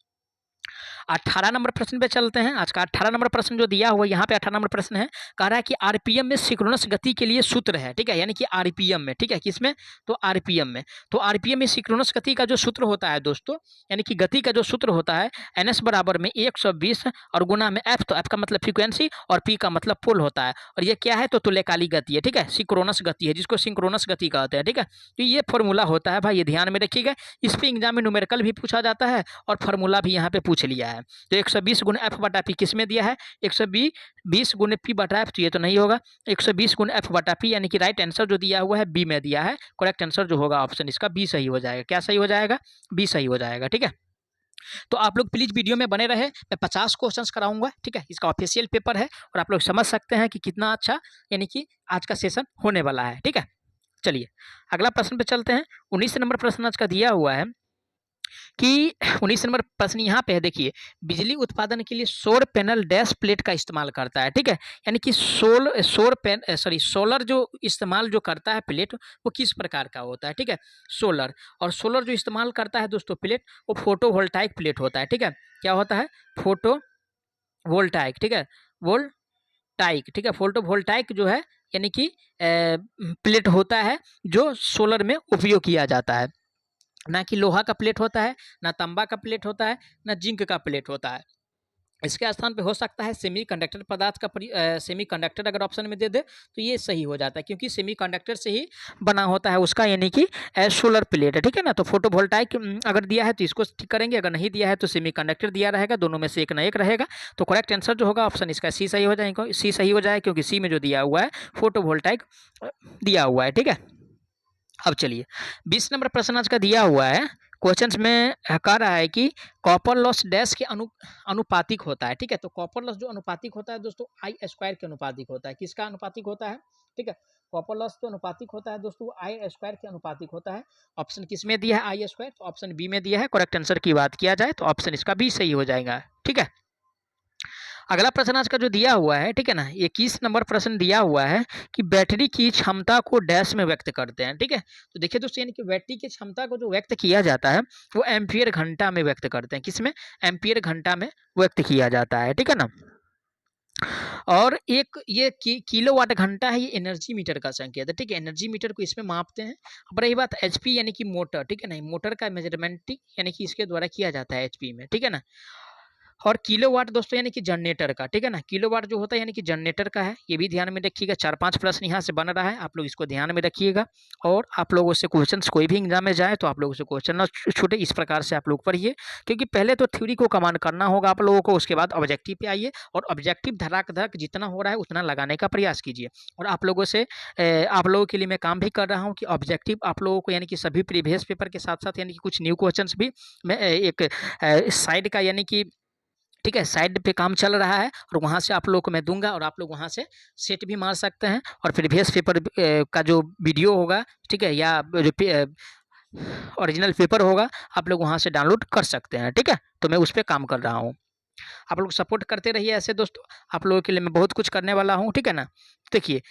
Speaker 1: 18 नंबर प्रश्न पे चलते हैं। आज का 18 नंबर प्रश्न जो दिया हुआ है यहाँ पे 18 नंबर प्रश्न है, कह रहा है कि आरपीएम में सिंक्रोनस गति के लिए सूत्र है, ठीक है, यानी कि आरपीएम में, ठीक है, किसमें, तो आरपीएम में। तो आरपीएम में सिंक्रोनस गति का जो सूत्र होता है दोस्तों, यानी कि गति का जो सूत्र होता है एनएस बराबर में 120 और गुना में एफ, तो एफ का मतलब फ्रीक्वेंसी और पी का मतलब पोल होता है, और ये क्या है तो तुल्यकालिक गति है, ठीक है, सिंक्रोनस गति है, जिसको सिंक्रोनस गति कहते हैं, ठीक है। तो ये फॉर्मूला होता है भाई, ये ध्यान में रखिएगा। इस पे एग्जाम में न्यूमेरिकल भी पूछा जाता है और फार्मूला भी यहाँ पे पूछ लिया है। तो 120 गुना एफ बटा पी किस में दिया है, 120 गुने पी बटा एफ, तो ये तो नहीं होगा। 120 गुना एफ बटा पी, यानी कि राइट आंसर जो दिया हुआ है बी में दिया है। करेक्ट आंसर जो होगा ऑप्शन इसका बी सही हो जाएगा। क्या सही हो जाएगा, बी सही हो जाएगा, ठीक है। तो आप लोग प्लीज वीडियो में बने रहे, मैं 50 क्वेश्चंस कराऊंगा, ठीक है, इसका ऑफिशियल पेपर है और आप लोग समझ सकते हैं कि कितना अच्छा यानी कि आज का सेशन होने वाला है, ठीक है। चलिए अगला प्रश्न पे चलते हैं। 19 नंबर प्रश्न आज का दिया हुआ है कि 19 नंबर प्रश्न यहाँ पे है, देखिए, बिजली उत्पादन के लिए सौर पैनल डैश प्लेट का इस्तेमाल करता है, ठीक है, यानी कि सोलर जो इस्तेमाल जो करता है प्लेट, वो किस प्रकार का होता है, ठीक है, सोलर। और सोलर जो इस्तेमाल करता है दोस्तों प्लेट, वो फोटो वोल्टाइक प्लेट होता है, ठीक है, क्या होता है, फोटो वोल्टाइक, ठीक है, वोल्टाइक, ठीक है, फोटो वोल्टाइक जो है यानी कि प्लेट होता है जो सोलर में उपयोग किया जाता है। ना कि लोहा का प्लेट होता है, ना तांबा का प्लेट होता है, ना जिंक का प्लेट होता है। इसके स्थान पे हो सकता है सेमीकंडक्टर पदार्थ का सेमीकंडक्टर अगर ऑप्शन में दे दे तो ये सही हो जाता है, क्योंकि सेमीकंडक्टर से ही बना होता है उसका यानी कि सोलर प्लेट है, ठीक है ना। तो फोटोवोल्टाइक अगर दिया है तो इसको ठीक करेंगे, अगर नहीं दिया है तो सेमीकंडक्टर दिया रहेगा, दोनों में से एक ना एक रहेगा। तो करेक्ट आंसर जो होगा ऑप्शन इसका सी सही हो जाएगा, सी सही हो जाए, क्योंकि सी में जो दिया हुआ है फोटोवोल्टाइक दिया हुआ है, ठीक है। अब चलिए 20 नंबर प्रश्न आज का दिया हुआ है, क्वेश्चंस में कह रहा है कि कॉपर लॉस डैश के अनुपातिक होता है, ठीक है। तो कॉपर लॉस जो अनुपातिक होता है दोस्तों आई स्क्वायर के अनुपातिक होता है। किसका अनुपातिक होता है, ठीक है, कॉपर लॉस तो अनुपातिक होता है दोस्तों, आई स्क्वायर के अनुपातिक होता है। ऑप्शन किस में दिया है आई स्क्वायर, तो ऑप्शन बी में दिया है। करेक्ट आंसर की बात किया जाए तो ऑप्शन इसका बी सही हो जाएगा, ठीक है। अगला प्रश्न आज का जो दिया हुआ है, ठीक है ना, 21 नंबर प्रश्न दिया हुआ है कि बैटरी की क्षमता को डैश में व्यक्त करते हैं, ठीक है। तो देखिए दोस्तों, यानी कि बैटरी की क्षमता को जो व्यक्त किया जाता है वो एम्पियर घंटा में व्यक्त करते हैं। किसमें, एम्पियर घंटा में व्यक्त किया जाता है, ठीक है ना। और एक ये किलोवाट घंटा है, ये एनर्जी मीटर का संकेत है, ठीक है, एनर्जी मीटर को इसमें मापते हैं। अब रही बात एचपी यानी कि मोटर, ठीक है ना, मोटर का मेजरमेंट यानी कि इसके द्वारा किया जाता है एचपी में, ठीक है ना। और किलोवाट दोस्तों यानी कि जनरेटर का, ठीक है ना, किलोवाट जो होता है यानी कि जनरेटर का है, ये भी ध्यान में रखिएगा। 4-5 प्रश्न यहाँ से बन रहा है, आप लोग इसको ध्यान में रखिएगा। और आप लोगों से क्वेश्चंस कोई भी एग्जाम में जाए तो आप लोगों से क्वेश्चन ना छूटे, इस प्रकार से आप लोग पढ़िए, क्योंकि पहले तो थ्योरी को कमांड करना होगा आप लोगों को, उसके बाद ऑब्जेक्टिव पे आइए और ऑब्जेक्टिव धड़ाक धड़ाक जितना हो रहा है उतना लगाने का प्रयास कीजिए। और आप लोगों से आप लोगों के लिए मैं काम भी कर रहा हूँ कि ऑब्जेक्टिव आप लोगों को यानी कि सभी प्रीवियस पेपर के साथ साथ यानी कि कुछ न्यू क्वेश्चन भी मैं एक साइड का यानी कि, ठीक है, साइड पे काम चल रहा है और वहाँ से आप लोगों को मैं दूंगा और आप लोग वहाँ से सेट भी मार सकते हैं। और प्रीवियस पेपर का जो वीडियो होगा, ठीक है, या जो ओरिजिनल पेपर होगा आप लोग वहाँ से डाउनलोड कर सकते हैं, ठीक है। तो मैं उस पर काम कर रहा हूँ। आप लोग सपोर्ट करते रहिए ऐसे दोस्तों, आप लोगों के लिए मैं बहुत कुछ करने वाला हूँ, ठीक है ना। देखिए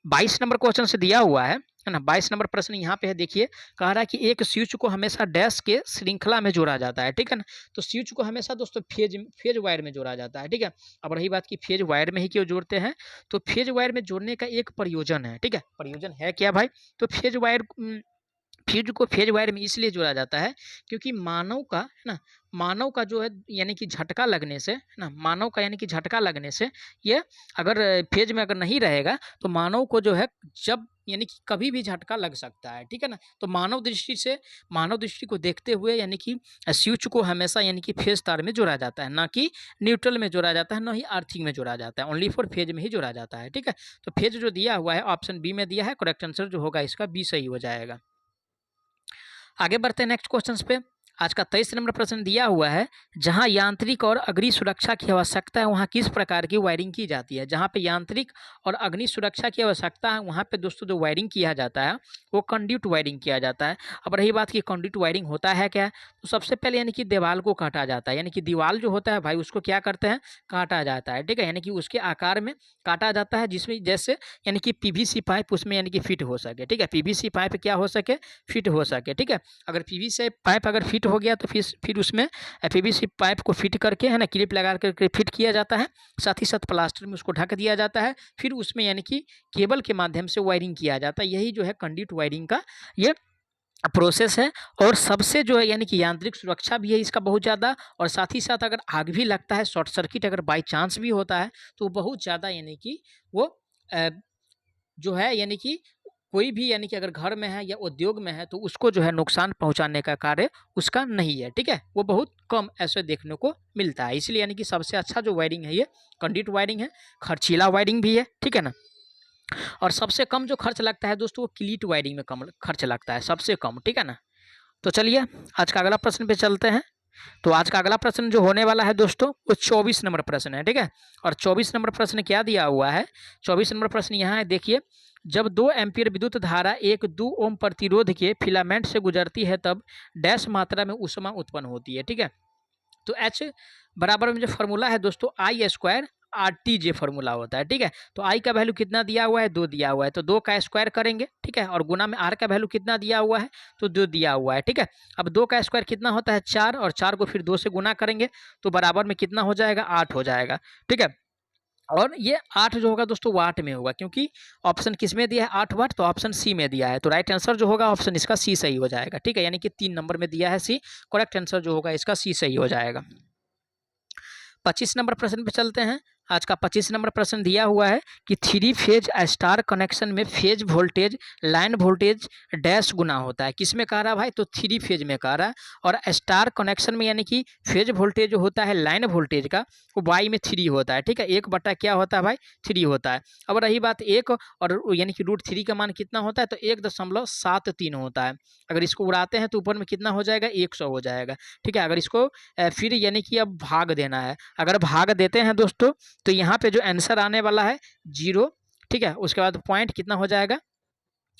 Speaker 1: 22 नंबर क्वेश्चन से दिया हुआ है ना। 22 नंबर प्रश्न यहाँ पे है, देखिए कह रहा है कि एक स्विच को हमेशा डैश के श्रृंखला में जोड़ा जाता है, ठीक है ना। तो स्विच को हमेशा दोस्तों फेज वायर में जोड़ा जाता है, ठीक है। अब रही बात कि फेज वायर में ही क्यों जोड़ते हैं, तो फेज वायर में जोड़ने का एक प्रयोजन है, ठीक है। प्रयोजन है क्या भाई, तो फ्यूज को फेज वायर में इसलिए जोड़ा जाता है क्योंकि मानव का है ना, मानव का जो है यानी कि झटका लगने से है ना, मानव का यानी कि झटका लगने से ये अगर फेज में अगर नहीं रहेगा तो मानव को जो है जब यानी कि कभी भी झटका लग सकता है, ठीक है ना। तो मानव दृष्टि को देखते हुए यानी कि स्विच को हमेशा यानी कि फेज तार में जोड़ा जाता है, ना कि न्यूट्रल में जोड़ा जाता है, ना ही अर्थिंग में जोड़ा जाता है, ओनली फॉर फेज में ही जोड़ा जाता है, ठीक है। तो फेज जो दिया हुआ है ऑप्शन बी में दिया है, करेक्ट आंसर जो होगा इसका बी सही हो जाएगा। आगे बढ़ते हैं नेक्स्ट क्वेश्चन पे। आज का 23 नंबर प्रश्न दिया हुआ है, जहां यांत्रिक और अग्नि सुरक्षा की आवश्यकता है वहां किस प्रकार की वायरिंग की जाती है। जहां पे यांत्रिक और अग्नि सुरक्षा की आवश्यकता है वहां पे दोस्तों जो वायरिंग किया जाता है वो कंड्यूट वायरिंग किया जाता है। अब रही बात की कंड्यूट वायरिंग होता है क्या, तो सबसे पहले यानी कि दीवार को काटा जाता है, यानी कि दीवार जो होता है भाई उसको क्या करते हैं, काटा जाता है, ठीक है। यानी कि उसके आकार में काटा जाता है जिसमें जैसे यानी कि पीवीसी पाइप उसमें यानी कि फिट हो सके, ठीक है। पीवीसी पाइप क्या हो सके, फिट हो सके, ठीक है। अगर पीवीसी पाइप अगर फिट हो गया तो फिर उसमें पीवीसी पाइप को फिट करके है ना, क्लिप लगा करके फिट किया जाता है, साथ ही साथ प्लास्टर में उसको ढक दिया जाता है, फिर उसमें यानी कि केबल के माध्यम से वायरिंग किया जाता है। यही जो है कंडक्ट वायरिंग का ये प्रोसेस है। और सबसे जो है यानी कि यांत्रिक सुरक्षा भी है इसका बहुत ज़्यादा, और साथ ही साथ अगर आग भी लगता है, शॉर्ट सर्किट अगर बाई चांस भी होता है तो बहुत ज़्यादा यानी कि वो जो है यानी कि कोई भी यानी कि अगर घर में है या उद्योग में है तो उसको जो है नुकसान पहुंचाने का कार्य उसका नहीं है, ठीक है। वो बहुत कम ऐसे देखने को मिलता है, इसलिए यानी कि सबसे अच्छा जो वायरिंग है ये कंडक्ट वायरिंग है। खर्चीला वायरिंग भी है, ठीक है ना। और सबसे कम जो खर्च लगता है दोस्तों वो क्लीट वायरिंग में कम खर्च लगता है, सबसे कम, ठीक है ना। तो चलिए आज का अगला प्रश्न पे चलते हैं। तो आज का अगला प्रश्न जो होने वाला है दोस्तों वो 24 नंबर प्रश्न है, ठीक है। और 24 नंबर प्रश्न क्या दिया हुआ है, 24 नंबर प्रश्न यहाँ है, देखिए जब 2 एम्पीयर विद्युत धारा एक 2 ओम प्रतिरोध के फिलामेंट से गुजरती है तब डैश मात्रा में ऊष्मा उत्पन्न होती है, ठीक है। तो एच बराबर में जो फॉर्मूला है दोस्तों आई स्क्वायर आर टी जे फॉर्मूला होता है, ठीक है। तो आई का वैल्यू कितना दिया हुआ है, 2 दिया हुआ है, तो 2 का स्क्वायर करेंगे, ठीक है। और गुना में आर का वैल्यू कितना दिया हुआ है, तो 2 दिया हुआ है, ठीक है। अब 2 का स्क्वायर कितना होता है, 4, और 4 को फिर 2 से गुना करेंगे तो बराबर में कितना हो जाएगा, 8 हो जाएगा, ठीक है। और ये 8 जो होगा दोस्तों वाट में होगा, क्योंकि ऑप्शन किस में दिया है, 8 वाट, तो ऑप्शन सी में दिया है। तो राइट आंसर जो होगा ऑप्शन इसका सी सही हो जाएगा, ठीक है। यानी कि 3 नंबर में दिया है सी, करेक्ट आंसर जो होगा इसका सी सही हो जाएगा। 25 नंबर प्रश्न पे चलते हैं। आज का 25 नंबर प्रश्न दिया हुआ है कि 3 फेज स्टार कनेक्शन में phase voltage line voltage dash गुना होता है, किस में कह रहा है भाई, तो 3 फेज में कह रहा है। और स्टार कनेक्शन में यानी कि फेज वोल्टेज जो होता है लाइन वोल्टेज का वो वाई में 3 होता है, ठीक है। 1 बटा क्या होता है भाई, 3 होता है। अब रही बात 1 और यानी कि √3 का मान कितना होता है, तो 1.73 होता है। अगर इसको उड़ाते हैं तो ऊपर में कितना हो जाएगा, 100 हो जाएगा, ठीक है। अगर इसको फिर यानी कि अब भाग देना है, अगर भाग देते हैं दोस्तों तो यहाँ पे जो आंसर आने वाला है 0, ठीक है। उसके बाद पॉइंट कितना हो जाएगा,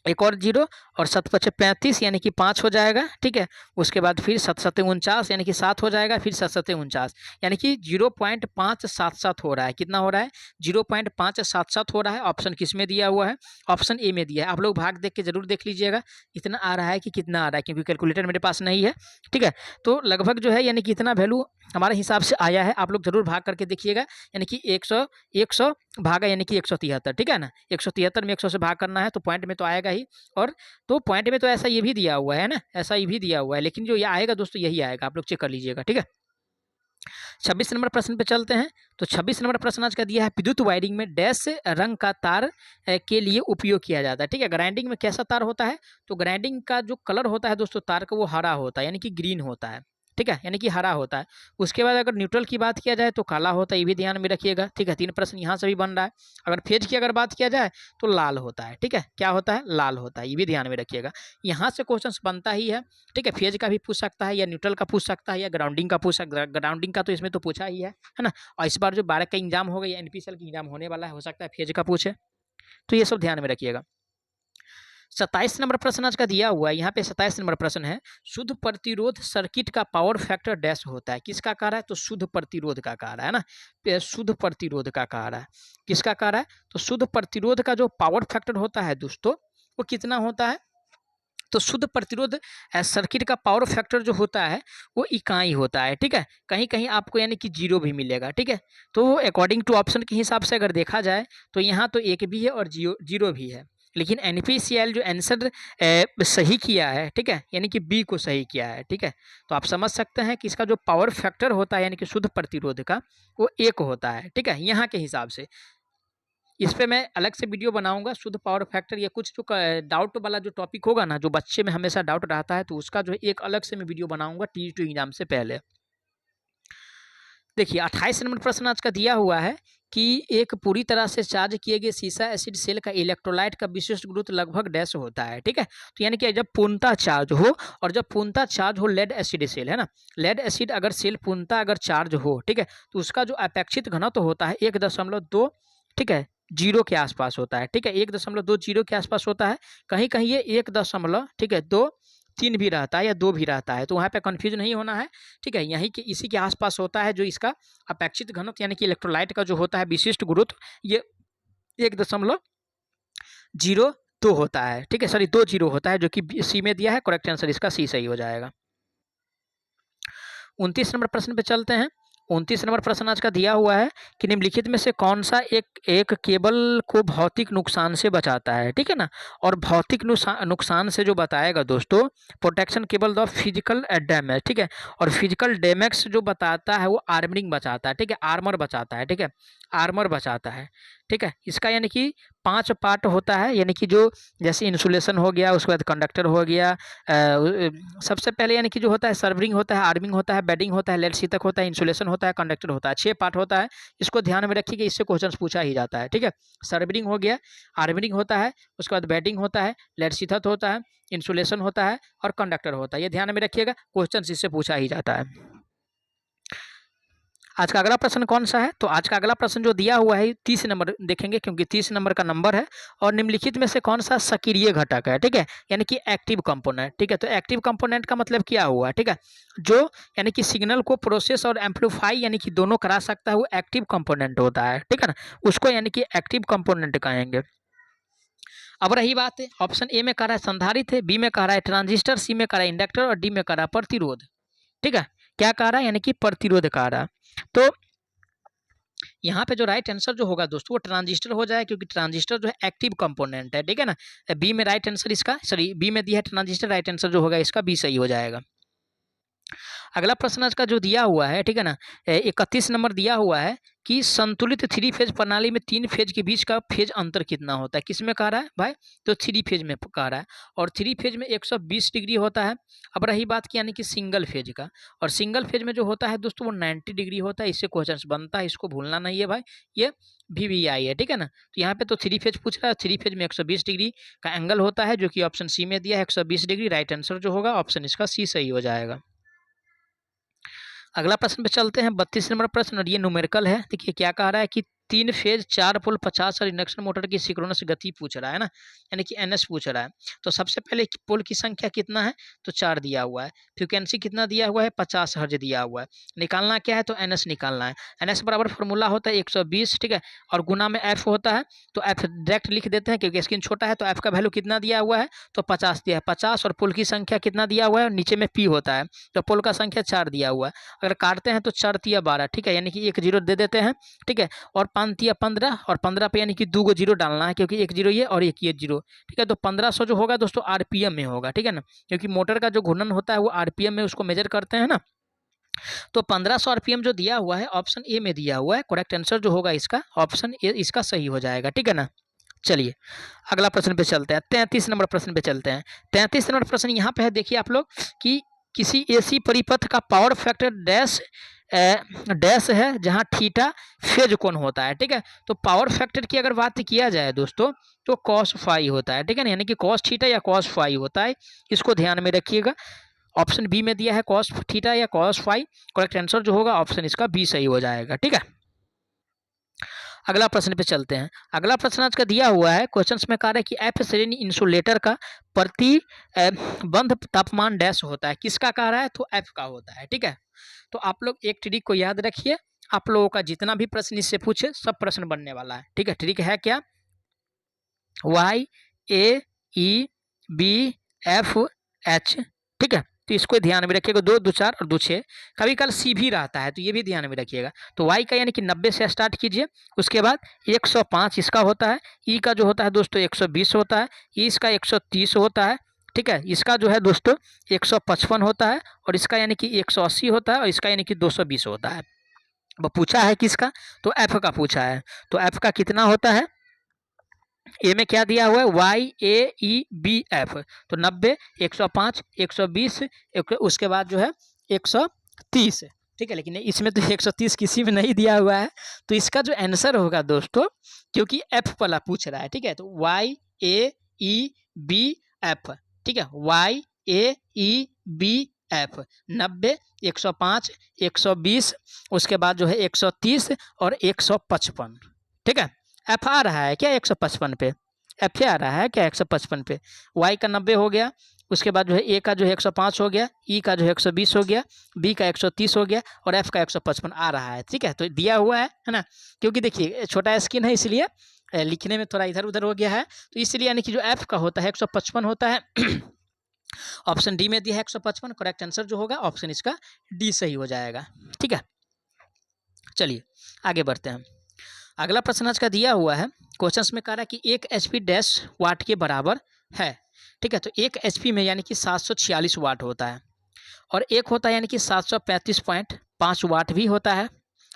Speaker 1: एक और 0, और 7×5 = 35 यानी कि 5 हो जाएगा, ठीक है। उसके बाद फिर 7×7 = 49 यानी कि 7 हो जाएगा, फिर 7×7 = 49 यानी कि 0.577 हो रहा है। कितना हो रहा है, 0.577 हो रहा है। ऑप्शन किस में दिया हुआ है, ऑप्शन ए में दिया है। आप लोग भाग देख के जरूर देख लीजिएगा इतना आ रहा है कि कितना आ रहा है, क्योंकि कैलकुलेटर मेरे पास नहीं है, ठीक है। तो लगभग जो है यानी कि इतना वैल्यू हमारे हिसाब से आया है। आप लोग जरूर भाग करके देखिएगा, यानी कि 100 भागा यानी कि 173, ठीक है ना। 173 में 100 से भाग करना है तो पॉइंट में तो आएगा ही। और तो पॉइंट में तो ऐसा ये भी दिया हुआ है ना, ऐसा ये भी दिया हुआ है, लेकिन जो ये आएगा दोस्तों यही आएगा, आप लोग चेक कर लीजिएगा, ठीक है। 26 नंबर प्रश्न पे चलते हैं। तो 26 नंबर प्रश्न आज का दिया है, विद्युत वायरिंग में डैश रंग का तार के लिए उपयोग किया जाता है, ठीक है। ग्राइंडिंग में कैसा तार होता है, तो ग्राइंडिंग का जो कलर होता है दोस्तों तार का वो हरा होता है, यानी कि ग्रीन होता है, ठीक है, यानी कि हरा होता है। उसके बाद अगर न्यूट्रल की बात किया जाए तो काला होता है, ये भी ध्यान में रखिएगा, ठीक है। 3 प्रश्न यहाँ से भी बन रहा है। अगर फेज की अगर बात किया जाए तो लाल होता है, ठीक है। क्या होता है, लाल होता है, ये भी ध्यान में रखिएगा। यहाँ से क्वेश्चन बनता ही है, ठीक है। फेज का भी पूछ सकता है, या न्यूट्रल का पूछ सकता है, या ग्राउंडिंग का पूछ सकता है। ग्राउंडिंग का तो इसमें तो पूछा ही है ना। और इस बार जो 12 का एग्जाम होगा या एनपीसीएल का एग्जाम होने वाला है, हो सकता है फेज का पूछे, तो ये सब ध्यान में रखिएगा। 27 नंबर प्रश्न आज का दिया हुआ है, यहाँ पे 27 नंबर प्रश्न है, शुद्ध प्रतिरोध सर्किट का पावर फैक्टर डैश होता है, किसका कह रहा है? तो शुद्ध प्रतिरोध का कह रहा है ना, शुद्ध प्रतिरोध का कह रहा है, किसका कह रहा है? तो शुद्ध प्रतिरोध का जो पावर फैक्टर होता है दोस्तों वो कितना होता है? तो शुद्ध प्रतिरोध सर्किट का पावर फैक्टर जो होता है वो इकाई होता है, ठीक है। कहीं कहीं आपको यानी कि जीरो भी मिलेगा, ठीक है। तो अकॉर्डिंग टू ऑप्शन के हिसाब से अगर देखा जाए तो यहाँ तो एक भी है और जीरो भी है, लेकिन एनपीसीएल जो आंसर सही किया है, ठीक है, यानी कि बी को सही किया है, ठीक है। तो आप समझ सकते हैं कि इसका जो पावर फैक्टर होता है यानी कि शुद्ध प्रतिरोध का वो एक होता है, ठीक है, यहाँ के हिसाब से। इस पे मैं अलग से वीडियो बनाऊंगा, शुद्ध पावर फैक्टर या कुछ जो डाउट वाला जो टॉपिक होगा ना, जो बच्चे में हमेशा डाउट रहता है, तो उसका जो है एक अलग से मैं वीडियो बनाऊंगा टी2 एग्जाम से पहले। देखिए 28 नंबर प्रश्न आज का दिया हुआ है कि एक पूरी तरह से चार्ज किए गए सीसा एसिड सेल का इलेक्ट्रोलाइट का विशिष्ट गुरुत्व लगभग डैश होता है, ठीक है। तो यानी कि जब पूर्णतः चार्ज हो, और जब पूर्णतः चार्ज हो लेड एसिड सेल है ना, लेड एसिड अगर सेल पूर्णतः अगर चार्ज हो, ठीक है, तो उसका जो अपेक्षित घनत्व होता है 1.2, ठीक है, जीरो के आसपास होता है, ठीक है, 1.20 के आसपास होता है। कहीं कहीं ये 1, ठीक है, 2, 3 भी रहता है या 2 भी रहता है, तो वहाँ पे कंफ्यूज नहीं होना है, ठीक है। यहीं के इसी के आसपास होता है जो इसका अपेक्षित घनत्व यानी कि इलेक्ट्रोलाइट का जो होता है विशिष्ट गुरुत्व, ये 1.02 होता है, ठीक है, सॉरी 20 होता है, जो कि सी में दिया है। करेक्ट आंसर इसका सी सही हो जाएगा। 29 नंबर प्रश्न पे चलते हैं। 29 नंबर प्रश्न आज का दिया हुआ है कि निम्नलिखित में से कौन सा एक केबल को भौतिक नुकसान से बचाता है, ठीक है ना। और भौतिक नुकसान से जो बताएगा दोस्तों, protection cable the physical damage, ठीक है, और फिजिकल डैमेज जो बताता है वो आर्मरिंग बचाता है, ठीक है, आर्मर बचाता है, ठीक है, आर्मर बचाता है, ठीक है। इसका यानी कि 5 पार्ट होता है, यानी कि जो जैसे इंसुलेशन हो गया, उसके बाद कंडक्टर हो गया, सबसे पहले यानी कि जो होता है सर्वरिंग होता है, आर्मिंग होता है, बेडिंग होता है, लेड शीतक होता है, इंसुलेशन होता है, कंडक्टर होता है, 6 पार्ट होता है। इसको ध्यान में रखिएगा, इससे क्वेश्चन पूछा ही जाता है, ठीक है। सर्वरिंग हो गया, आर्मिंग होता है, उसके बाद बेडिंग होता है, लेड शीतक होता है, इंसुलेशन होता है और कंडक्टर होता है। ये ध्यान में रखिएगा, क्वेश्चन इससे पूछा ही जाता है। आज का अगला प्रश्न कौन सा है? तो आज का अगला प्रश्न जो दिया हुआ है 30 नंबर देखेंगे, क्योंकि 30 नंबर का नंबर है। और निम्नलिखित में से कौन सा सक्रिय घटक है, ठीक है, यानी कि एक्टिव कंपोनेंट, ठीक है। तो एक्टिव कंपोनेंट का मतलब क्या हुआ, ठीक है, जो यानी कि सिग्नल को प्रोसेस और एम्पलीफाई यानी कि दोनों करा सकता है, वो एक्टिव कंपोनेंट होता है, ठीक है ना, उसको यानी कि एक्टिव कंपोनेंट कहेंगे। अब रही बात है, ऑप्शन ए में कह रहा है संधारित्र है, बी में कह रहा है ट्रांजिस्टर, सी में कह रहा है इंडक्टर और डी में कह रहा है प्रतिरोध, ठीक है। क्या कह रहा है? यानी कि प्रतिरोध कह रहा है। तो यहाँ पे जो राइट आंसर जो होगा दोस्तों वो ट्रांजिस्टर हो जाए, क्योंकि ट्रांजिस्टर जो है एक्टिव कंपोनेंट है, ठीक है ना। बी में राइट आंसर इसका, सॉरी बी में दिया है ट्रांजिस्टर, राइट आंसर जो होगा इसका बी सही हो जाएगा। अगला प्रश्न आज का जो दिया हुआ है, ठीक है ना, 31 नंबर दिया हुआ है कि संतुलित 3 फेज प्रणाली में 3 फेज के बीच का फेज अंतर कितना होता है, किसमें कह रहा है भाई? तो 3 फेज में कह रहा है, और 3 फेज में 120 डिग्री होता है। अब रही बात की यानी कि सिंगल फेज का, और सिंगल फेज में जो होता है दोस्तों वो 90 डिग्री होता है। इससे क्वेश्चन बनता है, इसको भूलना नहीं है भाई, ये VVI है, ठीक है ना। तो यहाँ पे तो 3 फेज पूछ रहा है, 3 फेज में 120 डिग्री का एंगल होता है, जो कि ऑप्शन सी में दिया है 120 डिग्री। राइट आंसर जो होगा ऑप्शन इसका सी सही हो जाएगा। अगला प्रश्न पे चलते हैं, 32 नंबर प्रश्न, और ये न्यूमेरिकल है। देखिए क्या कह रहा है कि 3 फेज 4 पोल 50 और इंडक्शन मोटर की सिंक्रोनस गति पूछ रहा है ना, यानी कि NS पूछ रहा है। तो सबसे पहले पोल की संख्या कितना है? तो 4 दिया हुआ है। फ्रीक्वेंसी कितना दिया हुआ है? 50 हर्ज दिया हुआ है। निकालना क्या है? तो NS निकालना है। NS बराबर फॉर्मूला होता है 120, ठीक है, और गुना में F होता है। तो F डायरेक्ट लिख देते हैं, क्योंकि स्क्रीन छोटा है। तो F का वैल्यू कितना दिया हुआ है? तो 50 दिया है, 50, और पोल की संख्या कितना दिया हुआ है? नीचे में P होता है, तो पोल का संख्या 4 दिया हुआ है। अगर काटते हैं तो 4 तिया 12, ठीक है, यानी कि 1 जीरो दे देते हैं, ठीक है, और 5 तिया 15, और 15 पे यानी कि 2 गो जीरो डालना है, क्योंकि 1 जीरो ये और 1 ये जीरो, ठीक है। तो 1500 जो होगा दोस्तों RPM में होगा, ठीक है ना, क्योंकि मोटर का जो घूर्णन होता है वो RPM में उसको मेजर करते हैं ना। तो 1500 RPM जो दिया हुआ है ऑप्शन ए में दिया हुआ है। करेक्ट आंसर जो होगा इसका ऑप्शन ए इसका सही हो जाएगा, ठीक है ना। चलिए अगला प्रश्न पे चलते हैं, 33 नंबर प्रश्न पे चलते हैं। 33 नंबर प्रश्न यहाँ पे है, देखिए आप लोग कि किसी AC परिपथ का पावर फैक्टर डैश है जहां थीटा फेज कोण होता है, ठीक है। तो पावर फैक्टर की अगर बात किया जाए दोस्तों तो cos फाई होता है, ठीक है ना, यानी कि cos थीटा या cos फाई होता है। इसको ध्यान में रखिएगा। ऑप्शन बी में दिया है cos थीटा या cos फाई। करेक्ट आंसर जो होगा ऑप्शन इसका बी सही हो जाएगा, ठीक है। अगला प्रश्न पे चलते हैं। अगला प्रश्न आज का दिया हुआ है, क्वेश्चंस में कहा है कि एफ श्रेणी इंसुलेटर का प्रति बंध तापमान डैश होता है, किसका कह रहा है, तो एफ का होता है। ठीक है, तो आप लोग एक ट्रिक को याद रखिए, आप लोगों का जितना भी प्रश्न इससे पूछे सब प्रश्न बनने वाला है। ठीक है, ट्रिक है क्या, वाई ए ई बी एफ एच। ठीक है, तो इसको ध्यान में रखिएगा, 2 2 4 और 2 6, कभी कल सी भी रहता है, तो ये भी ध्यान में रखिएगा। तो y का यानी कि 90 से स्टार्ट कीजिए, उसके बाद 105 इसका होता है, ई का जो होता है दोस्तों 120 होता है, इसका 130 होता है। ठीक है, इसका जो है दोस्तों 155 होता है, और इसका यानी कि 180 होता है, और इसका यानी कि 220 होता है। वो पूछा है किसका, तो एफ का पूछा है। तो एफ का कितना होता है, ए में क्या दिया हुआ है, वाई ए ई बी एफ, तो 90, 105, 120, उसके बाद जो है 130। ठीक है, लेकिन इसमें तो 130 किसी में नहीं दिया हुआ है, तो इसका जो आंसर होगा दोस्तों, क्योंकि एफ वाला पूछ रहा है। ठीक है, तो वाई ए ई बी एफ। ठीक है, वाई ए ई बी एफ 90, 105, 120, उसके बाद जो है 130 और 155। ठीक है, एफ आ रहा है क्या 155 पे, एफ आ रहा है क्या 155 पे, वाई का 90 हो गया, उसके बाद जो है ए का जो है 105 हो गया, ई का जो है 120 हो गया, बी का 130 हो गया, और एफ का 155 आ रहा है। ठीक है, तो दिया हुआ है ना, क्योंकि देखिए छोटा स्क्रीन है इसलिए लिखने में थोड़ा इधर उधर हो गया है, तो इसलिए यानी कि जो एफ का होता है 155 होता है। ऑप्शन डी में दिया है 155, करेक्ट आंसर जो होगा ऑप्शन इसका डी सही हो जाएगा। ठीक है, चलिए आगे बढ़ते हैं। अगला प्रश्न आज का दिया हुआ है, क्वेश्चंस में कह रहा है कि 1 HP डैश वाट के बराबर है। ठीक है, तो 1 HP में यानी कि 746 वाट होता है, और एक होता है यानी कि 735.5 वाट भी होता है।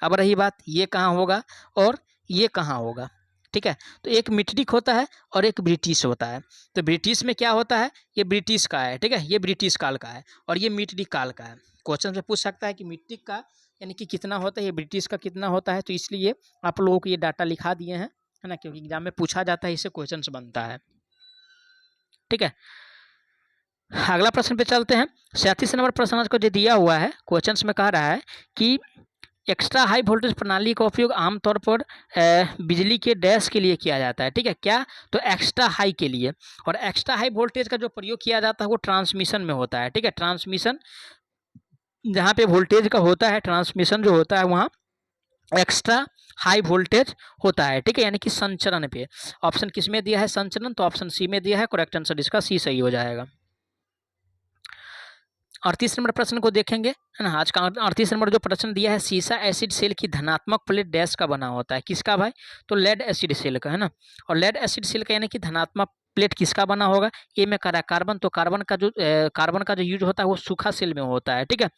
Speaker 1: अब रही बात ये कहाँ होगा और ये कहाँ होगा। ठीक है, तो एक मीट्रिक होता है और एक ब्रिटिश होता है। तो ब्रिटिश में क्या होता है, ये ब्रिटिश का है। ठीक है, ये ब्रिटिश काल का है, और ये मीट्रिक काल का है। क्वेश्चन में पूछ सकता है कि मीट्रिक का यानी कि कितना होता है, ये ब्रिटिश का कितना होता है, तो इसलिए आप लोगों को ये डाटा लिखा दिए हैं, है ना, क्योंकि एग्जाम में पूछा जाता है, इससे क्वेश्चन बनता है। ठीक है, अगला प्रश्न पे चलते हैं। 37 नंबर प्रश्न को जो दिया हुआ है, क्वेश्चंस में कह रहा है कि एक्स्ट्रा हाई वोल्टेज प्रणाली का उपयोग आमतौर पर बिजली के डैश के लिए किया जाता है। ठीक है, क्या, तो एक्स्ट्रा हाई के लिए, और एक्स्ट्रा हाई वोल्टेज का जो प्रयोग किया जाता है वो ट्रांसमिशन में होता है। ठीक है, ट्रांसमिशन जहाँ पे वोल्टेज का होता है, ट्रांसमिशन जो होता है वहाँ एक्स्ट्रा हाई वोल्टेज होता है। ठीक है, यानी कि संचरण पे। ऑप्शन किस में दिया है, संचरण, तो ऑप्शन सी में दिया है, करेक्ट आंसर इसका सी सही हो जाएगा। 38 नंबर प्रश्न को देखेंगे, है ना। आज का 38 नंबर जो प्रश्न दिया है, सीसा एसिड सेल की धनात्मक प्लेट डैश का बना होता है, किसका भाई, तो लेड एसिड सेल का, है ना। और लेड एसिड सेल का यानी कि धनात्मक प्लेट किसका बना होगा, ए में कह रहा है कार्बन, तो कार्बन का जो यूज होता है वो सूखा सेल में होता है। ठीक है,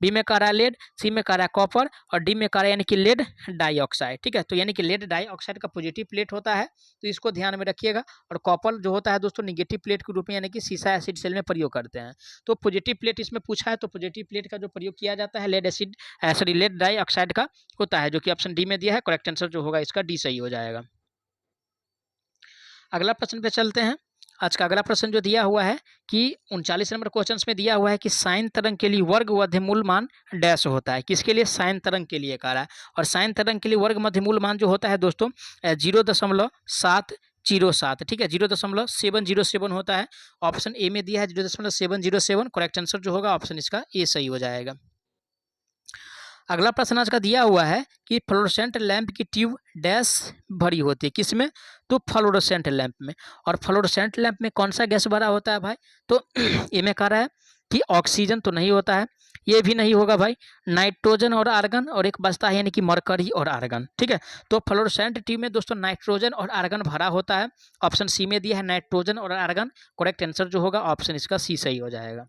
Speaker 1: बी में कह रहा है लेड, सी में कह रहा है कॉपर, और डी में कह रहा है यानी कि लेड डाइऑक्साइड। ठीक है, तो यानी कि लेड डाइऑक्साइड का पॉजिटिव प्लेट होता है, तो इसको ध्यान में रखिएगा। और कॉपर जो होता है दोस्तों निगेटिव प्लेट के रूप में यानी कि सीसा एसिड सेल में प्रयोग करते हैं। तो पॉजिटिव प्लेट इसमें पूछा है, तो पॉजिटिव प्लेट का जो प्रयोग किया जाता है लेड डाइऑक्साइड का होता है, जो कि ऑप्शन डी में दिया है, करेक्ट आंसर जो होगा इसका डी सही हो जाएगा। अगला प्रश्न पे चलते हैं। आज का अगला प्रश्न जो दिया हुआ है कि 39 नंबर क्वेश्चन में दिया हुआ है कि साइन तरंग के लिए वर्ग मध्यमूल मान डैश होता है, किसके लिए, साइन तरंग के लिए कह रहा है। और साइन तरंग के लिए वर्ग मध्यमूल मान जो होता है दोस्तों 0.707। ठीक है, 0.707 होता है। ऑप्शन ए में दिया है 0.707, करेक्ट आंसर जो होगा ऑप्शन इसका ए सही हो जाएगा। अगला प्रश्न आज का दिया हुआ है कि फ्लोरोसेंट लैंप की ट्यूब डैश भरी होती है, किसमें, तो फ्लोरोसेंट लैंप में। और फ्लोरोसेंट लैंप में कौन सा गैस भरा होता है भाई, तो ए में कह रहा है कि ऑक्सीजन तो नहीं होता है, ये भी नहीं होगा भाई, नाइट्रोजन और आर्गन, और एक बचता है यानी कि मरकरी और आर्गन। ठीक है, तो फ्लोरोसेंट ट्यूब में दोस्तों नाइट्रोजन और आर्गन भरा होता है। ऑप्शन सी में दिया है नाइट्रोजन और आर्गन, करेक्ट आंसर जो होगा ऑप्शन इसका सी सही हो जाएगा।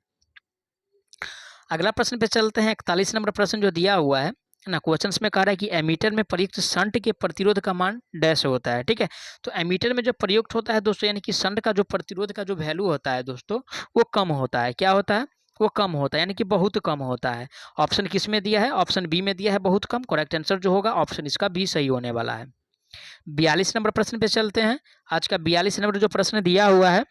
Speaker 1: अगला प्रश्न पे चलते हैं। 41 नंबर प्रश्न जो दिया हुआ है ना, क्वेश्चंस में कह रहा है कि एमीटर में प्रयुक्त शंट के प्रतिरोध का मान डैश होता है। ठीक है, तो एमीटर में जो प्रयुक्त होता है दोस्तों यानी कि शंट का जो प्रतिरोध का जो वैल्यू होता है दोस्तों वो कम होता है। क्या होता है, वो कम होता है, यानी कि बहुत कम होता है। ऑप्शन किस में दिया है, ऑप्शन बी में दिया है बहुत कम, करेक्ट आंसर जो होगा ऑप्शन इसका बी सही होने वाला है। 42 नंबर प्रश्न पे चलते हैं। आज का 42 नंबर जो प्रश्न दिया हुआ है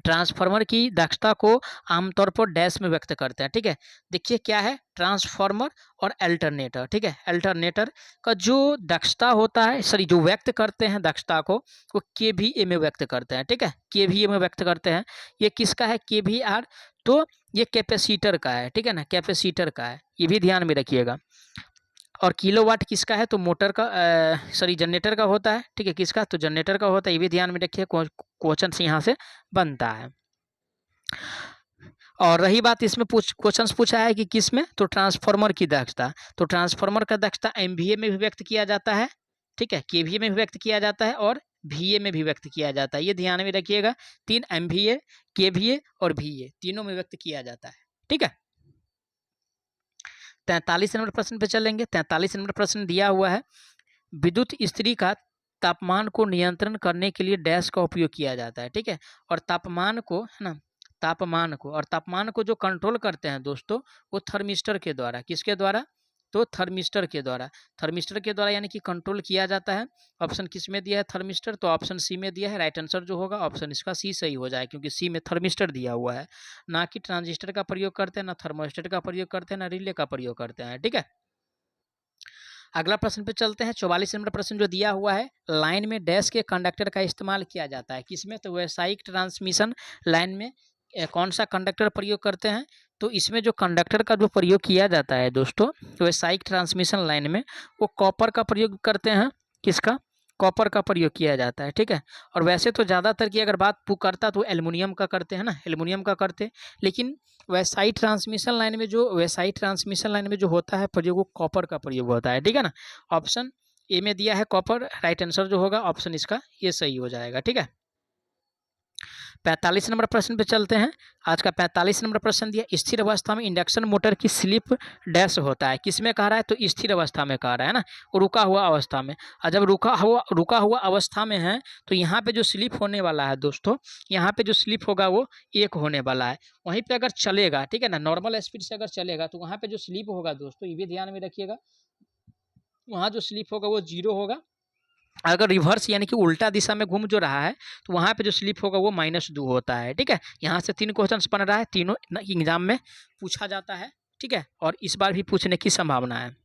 Speaker 1: ट्रांसफार्मर की दक्षता को आमतौर पर डैश में व्यक्त करते हैं। ठीक है, देखिए क्या है ट्रांसफार्मर और अल्टरनेटर। ठीक है, अल्टरनेटर का जो दक्षता होता है, सॉरी जो व्यक्त करते हैं दक्षता को, वो केवीए में व्यक्त करते हैं। ठीक है, केवीए में व्यक्त करते हैं। ये किसका है केवीआर, तो ये कैपेसिटर का है। ठीक है ना, कैपेसिटर का है, ये भी ध्यान में रखिएगा। और किलोवाट किसका है, तो मोटर का सॉरी जनरेटर का होता है। ठीक है, किसका, तो जनरेटर का होता है, ये भी ध्यान में रखिए, क्वेश्चन से यहाँ से बनता है। और रही बात इसमें क्वेश्चंस पूछा है कि किस में, तो ट्रांसफार्मर की दक्षता, तो ट्रांसफार्मर का दक्षता एमवीए में भी व्यक्त किया जाता है। ठीक है, केवीए में भी व्यक्त किया जाता है और वीए में भी व्यक्त किया जाता है, ये ध्यान में रखिएगा। 3 एमवीए, केवीए और वीए तीनों में व्यक्त किया जाता है। ठीक है, 43 नंबर प्रश्न पे चलेंगे। 43 नंबर प्रश्न दिया हुआ है, विद्युत इस्त्री का तापमान को नियंत्रण करने के लिए डैश का उपयोग किया जाता है। ठीक है, और तापमान को, है ना, तापमान को जो कंट्रोल करते हैं दोस्तों, वो थर्मिस्टर के द्वारा, किसके द्वारा, तो थर्मिस्टर के द्वारा यानी कि कंट्रोल किया जाता है। ऑप्शन किस में दिया है, थर्मिस्टर, तो ऑप्शन सी में दिया है। राइट आंसर जो होगा ऑप्शन इसका सी सही हो जाए, क्योंकि सी में थर्मिस्टर दिया हुआ है। ना कि ट्रांजिस्टर का प्रयोग करते हैं, ना थर्मोस्टेट का प्रयोग करते हैं, ना रिले का प्रयोग करते हैं। ठीक है, अगला प्रश्न पे चलते हैं। 44 नंबर प्रश्न जो दिया हुआ है, लाइन में डैश के कंडक्टर का इस्तेमाल किया जाता है, किसमें, तो व्यावसायिक ट्रांसमिशन लाइन में कौन सा कंडक्टर प्रयोग करते हैं, तो इसमें जो कंडक्टर का जो प्रयोग किया जाता है दोस्तों व्यावसायिक ट्रांसमिशन लाइन में, वो कॉपर का प्रयोग करते हैं। किसका, कॉपर का प्रयोग किया जाता है। ठीक है, और वैसे तो ज़्यादातर की अगर बात करता तो एल्युमिनियम का करते हैं ना, एल्युमिनियम का करते, लेकिन व्यावसायिक ट्रांसमिशन लाइन में जो होता है प्रयोग, वो कॉपर का प्रयोग होता है। ठीक है ना, ऑप्शन ए में दिया है कॉपर, राइट आंसर जो होगा ऑप्शन इसका ये सही हो जाएगा। ठीक है, 45 नंबर प्रश्न पे चलते हैं। आज का 45 नंबर प्रश्न दिया, स्थिर अवस्था में इंडक्शन मोटर की स्लिप डैश होता है, किसमें कह रहा है, तो स्थिर अवस्था में कह रहा है ना, रुका हुआ अवस्था में। और जब रुका हुआ अवस्था में है, तो यहाँ पे जो स्लिप होने वाला है दोस्तों, यहाँ पे जो स्लिप होगा वो 1 होने वाला है। वहीं पे अगर चलेगा, ठीक है ना, नॉर्मल स्पीड से अगर चलेगा, तो वहाँ पे जो स्लिप होगा दोस्तों, ये भी ध्यान में रखिएगा, वहाँ जो स्लिप होगा वो 0 होगा। अगर रिवर्स यानी कि उल्टा दिशा में घूम जो रहा है, तो वहाँ पे जो स्लिप होगा वो -2 होता है। ठीक है, यहाँ से 3 क्वेश्चन बन रहा है, तीनों एग्जाम में पूछा जाता है। ठीक है, और इस बार भी पूछने की संभावना है।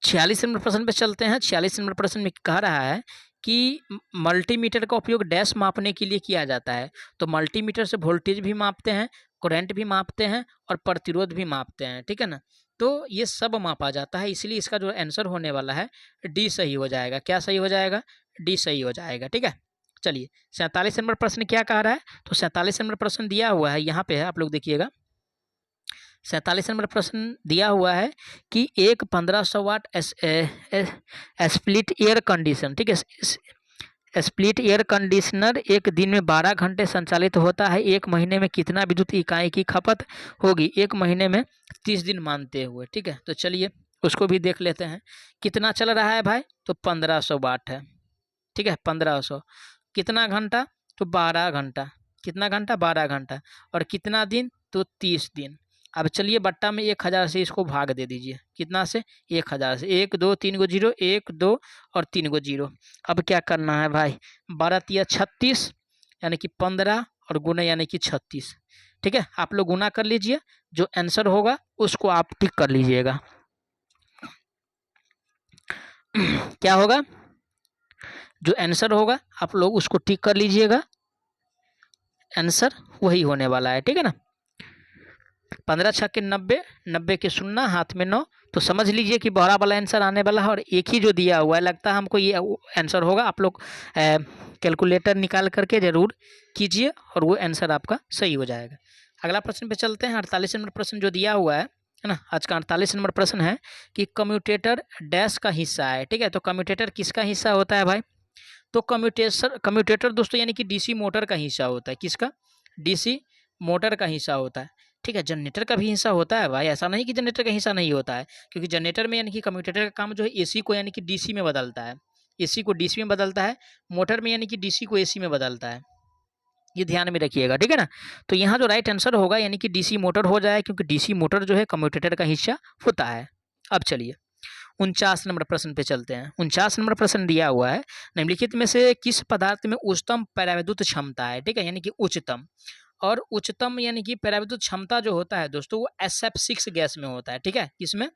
Speaker 1: 46 नंबर प्रश्न पे चलते हैं। 46 नंबर प्रश्न में कह रहा है कि मल्टीमीटर का उपयोग डैश मापने के लिए किया जाता है, तो मल्टीमीटर से वोल्टेज भी मापते हैं, करंट भी मापते हैं और प्रतिरोध भी मापते हैं। ठीक है ना, तो ये सब मापा जाता है, इसलिए इसका जो आंसर होने वाला है डी सही हो जाएगा। क्या सही हो जाएगा, डी सही हो जाएगा। ठीक है, चलिए 47 नंबर प्रश्न क्या कह रहा है, तो 47 नंबर प्रश्न दिया हुआ है, यहाँ पे है, आप लोग देखिएगा। 47 नंबर प्रश्न दिया हुआ है कि एक 1500 वाट स्प्लिट एयर कंडीशन, ठीक है, स्प्लिट एयर कंडीशनर एक दिन में 12 घंटे संचालित होता है, एक महीने में कितना विद्युत इकाई की खपत होगी, एक महीने में 30 दिन मानते हुए। ठीक है, तो चलिए उसको भी देख लेते हैं। कितना चल रहा है भाई, तो 1500 वाट है। ठीक है, 1500, कितना घंटा, तो 12 घंटा, कितना घंटा, 12 घंटा, और कितना दिन, तो 30 दिन। अब चलिए बट्टा में 1000 से इसको भाग दे दीजिए, कितना से, 1000 से, 1 2 3 गो जीरो, 1 2 और 3 गो जीरो। अब क्या करना है भाई, 12 तिया 36 यानी कि 15 और गुना यानी कि 36। ठीक है, आप लोग गुना कर लीजिए, जो आंसर होगा उसको आप टिक कर लीजिएगा। क्या होगा, जो आंसर होगा आप लोग उसको टिक कर लीजिएगा, आंसर वही होने वाला है। ठीक है ना, 15 छक्के 90, 90 के 0, हाथ में 9, तो समझ लीजिए कि बड़ा वाला आंसर आने वाला है, और एक ही जो दिया हुआ है लगता है हमको ये आंसर होगा। आप लोग कैलकुलेटर निकाल करके ज़रूर कीजिए और वो आंसर आपका सही हो जाएगा। अगला प्रश्न पे चलते हैं। 48 नंबर प्रश्न जो दिया हुआ है ना, आज का 48 नंबर प्रश्न है कि कम्यूटेटर डैश का हिस्सा है। ठीक है, तो कम्यूटेटर किसका हिस्सा होता है भाई, तो कम्यूटेटर दोस्तों यानी कि डीसी मोटर का हिस्सा होता है। किसका, डीसी मोटर का हिस्सा होता है। ठीक है, जनरेटर का भी हिस्सा होता है भाई, ऐसा नहीं कि जनरेटर का हिस्सा नहीं होता है, क्योंकि जनरेटर में यानी कि कम्यूटेटर का काम जो है एसी को यानी कि डीसी में बदलता है, एसी को डीसी में बदलता है, मोटर में यानी कि डीसी को एसी में बदलता है, ये ध्यान में रखिएगा। ठीक है ना, तो यहाँ जो राइट आंसर होगा यानी कि डीसी मोटर हो जाए, क्योंकि डीसी मोटर जो है कम्यूटेटर का हिस्सा होता है। अब चलिए 49 नंबर प्रश्न पे चलते हैं। 49 नंबर प्रश्न दिया हुआ है, निम्नलिखित में से किस पदार्थ में उच्चतम परावैद्युत क्षमता है, ठीक है, यानी कि उच्चतम। और उच्चतम यानी कि परावैद्युत क्षमता जो होता है दोस्तों, वो SF6 गैस में होता है, ठीक है, किसमें,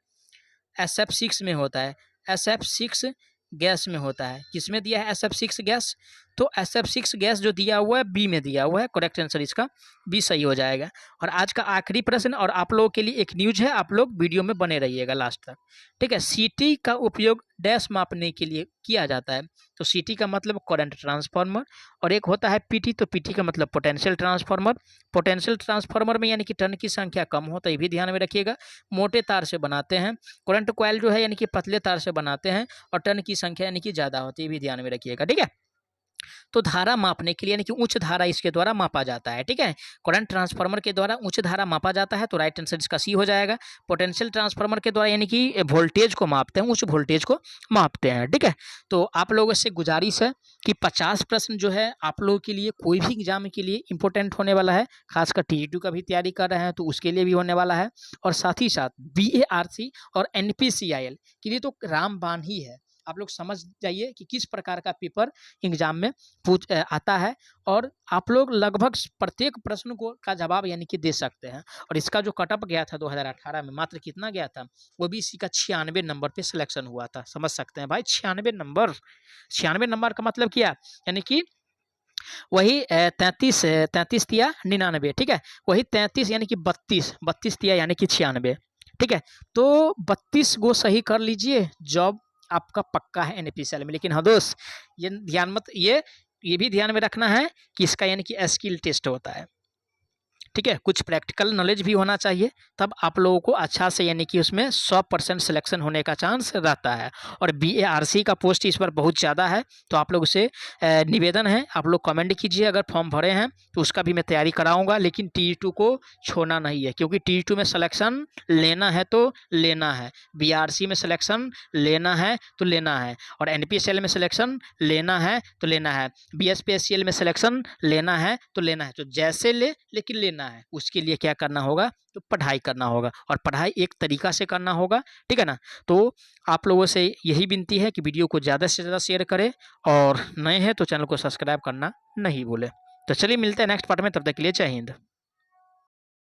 Speaker 1: SF6 में होता है, SF6 गैस में होता है। किसमें दिया है SF6 गैस, तो SF6 गैस जो दिया हुआ है बी में दिया हुआ है, करेक्ट आंसर इसका बी सही हो जाएगा। और आज का आखिरी प्रश्न, और आप लोगों के लिए एक न्यूज है, आप लोग वीडियो में बने रहिएगा लास्ट तक, ठीक है। सीटी का उपयोग डैश मापने के लिए किया जाता है, तो सीटी का मतलब करंट ट्रांसफार्मर, और एक होता है पीटी, तो पीटी का मतलब पोटेंशियल ट्रांसफार्मर। पोटेंशियल ट्रांसफार्मर में यानी कि टर्न की संख्या कम होता है, ये भी ध्यान में रखिएगा। मोटे तार से बनाते हैं, करंट कॉइल जो है यानी कि पतले तार से बनाते हैं, और टर्न की संख्या यानी कि ज़्यादा होती है, ये भी ध्यान में रखिएगा, ठीक है। तो धारा मापने के लिए यानी कि उच्च धारा इसके द्वारा मापा जाता है, ठीक है। करंट ट्रांसफार्मर के द्वारा उच्च धारा मापा जाता है, तो राइट आंसर इसका सी हो जाएगा। पोटेंशियल ट्रांसफार्मर के द्वारा यानी कि वोल्टेज को मापते हैं, उच्च वोल्टेज को मापते हैं, ठीक है। तो आप लोगों से गुजारिश है कि 50 प्रश्न जो है आप लोगों के लिए कोई भी एग्जाम के लिए इंपॉर्टेंट होने वाला है, खासकर TE2 का भी तैयारी कर रहे हैं तो उसके लिए भी होने वाला है, और साथ ही साथ BARC और NPCIL के लिए तो रामबाण ही है। आप लोग समझ जाइए कि किस प्रकार का पेपर एग्जाम में आता है, और आप लोग लगभग प्रत्येक प्रश्न को का जवाब यानी कि दे सकते हैं। और इसका जो कटअप गया था 2018 में, मात्र कितना गया था, वो भी इसी का 96 नंबर पे सिलेक्शन हुआ था। समझ सकते हैं भाई, 96 नंबर, 96 नंबर का मतलब क्या, यानी कि वही 33 तिया 99, ठीक है, वही 33 यानी कि 32 तिया यानी कि 96, ठीक है। तो 32 गो सही कर लीजिए, जॉब आपका पक्का है NPCL में। लेकिन हाँ दोस्त, ये ध्यान मत, ये भी ध्यान में रखना है कि इसका यानी कि स्किल टेस्ट होता है, ठीक है, कुछ प्रैक्टिकल नॉलेज भी होना चाहिए, तब आप लोगों को अच्छा से यानी कि उसमें 100% सिलेक्शन होने का चांस रहता है। और BARC का पोस्ट इस बार बहुत ज़्यादा है, तो आप लोग से निवेदन है, आप लोग कमेंट कीजिए, अगर फॉर्म भरे हैं तो उसका भी मैं तैयारी कराऊंगा, लेकिन TE2 को छोड़ना नहीं है, क्योंकि TE2 में सिलेक्शन लेना है तो लेना है, BARC में सिलेक्शन लेना है तो लेना है, और NPCL में सिलेक्शन लेना है तो लेना है, BSPCL में सिलेक्शन लेना है तो लेना है। तो जैसे लेकिन लेना है, उसके लिए क्या करना होगा, तो पढ़ाई करना होगा, और पढ़ाई एक तरीका से करना होगा, ठीक है ना। तो आप लोगों से यही विनती है कि वीडियो को ज़्यादा से ज़्यादा शेयर करें, और नए हैं तो चैनल को सब्सक्राइब करना नहीं भूलें। तो चलिए मिलते हैं नेक्स्ट पार्ट में, तब तक के लिए जय हिंद।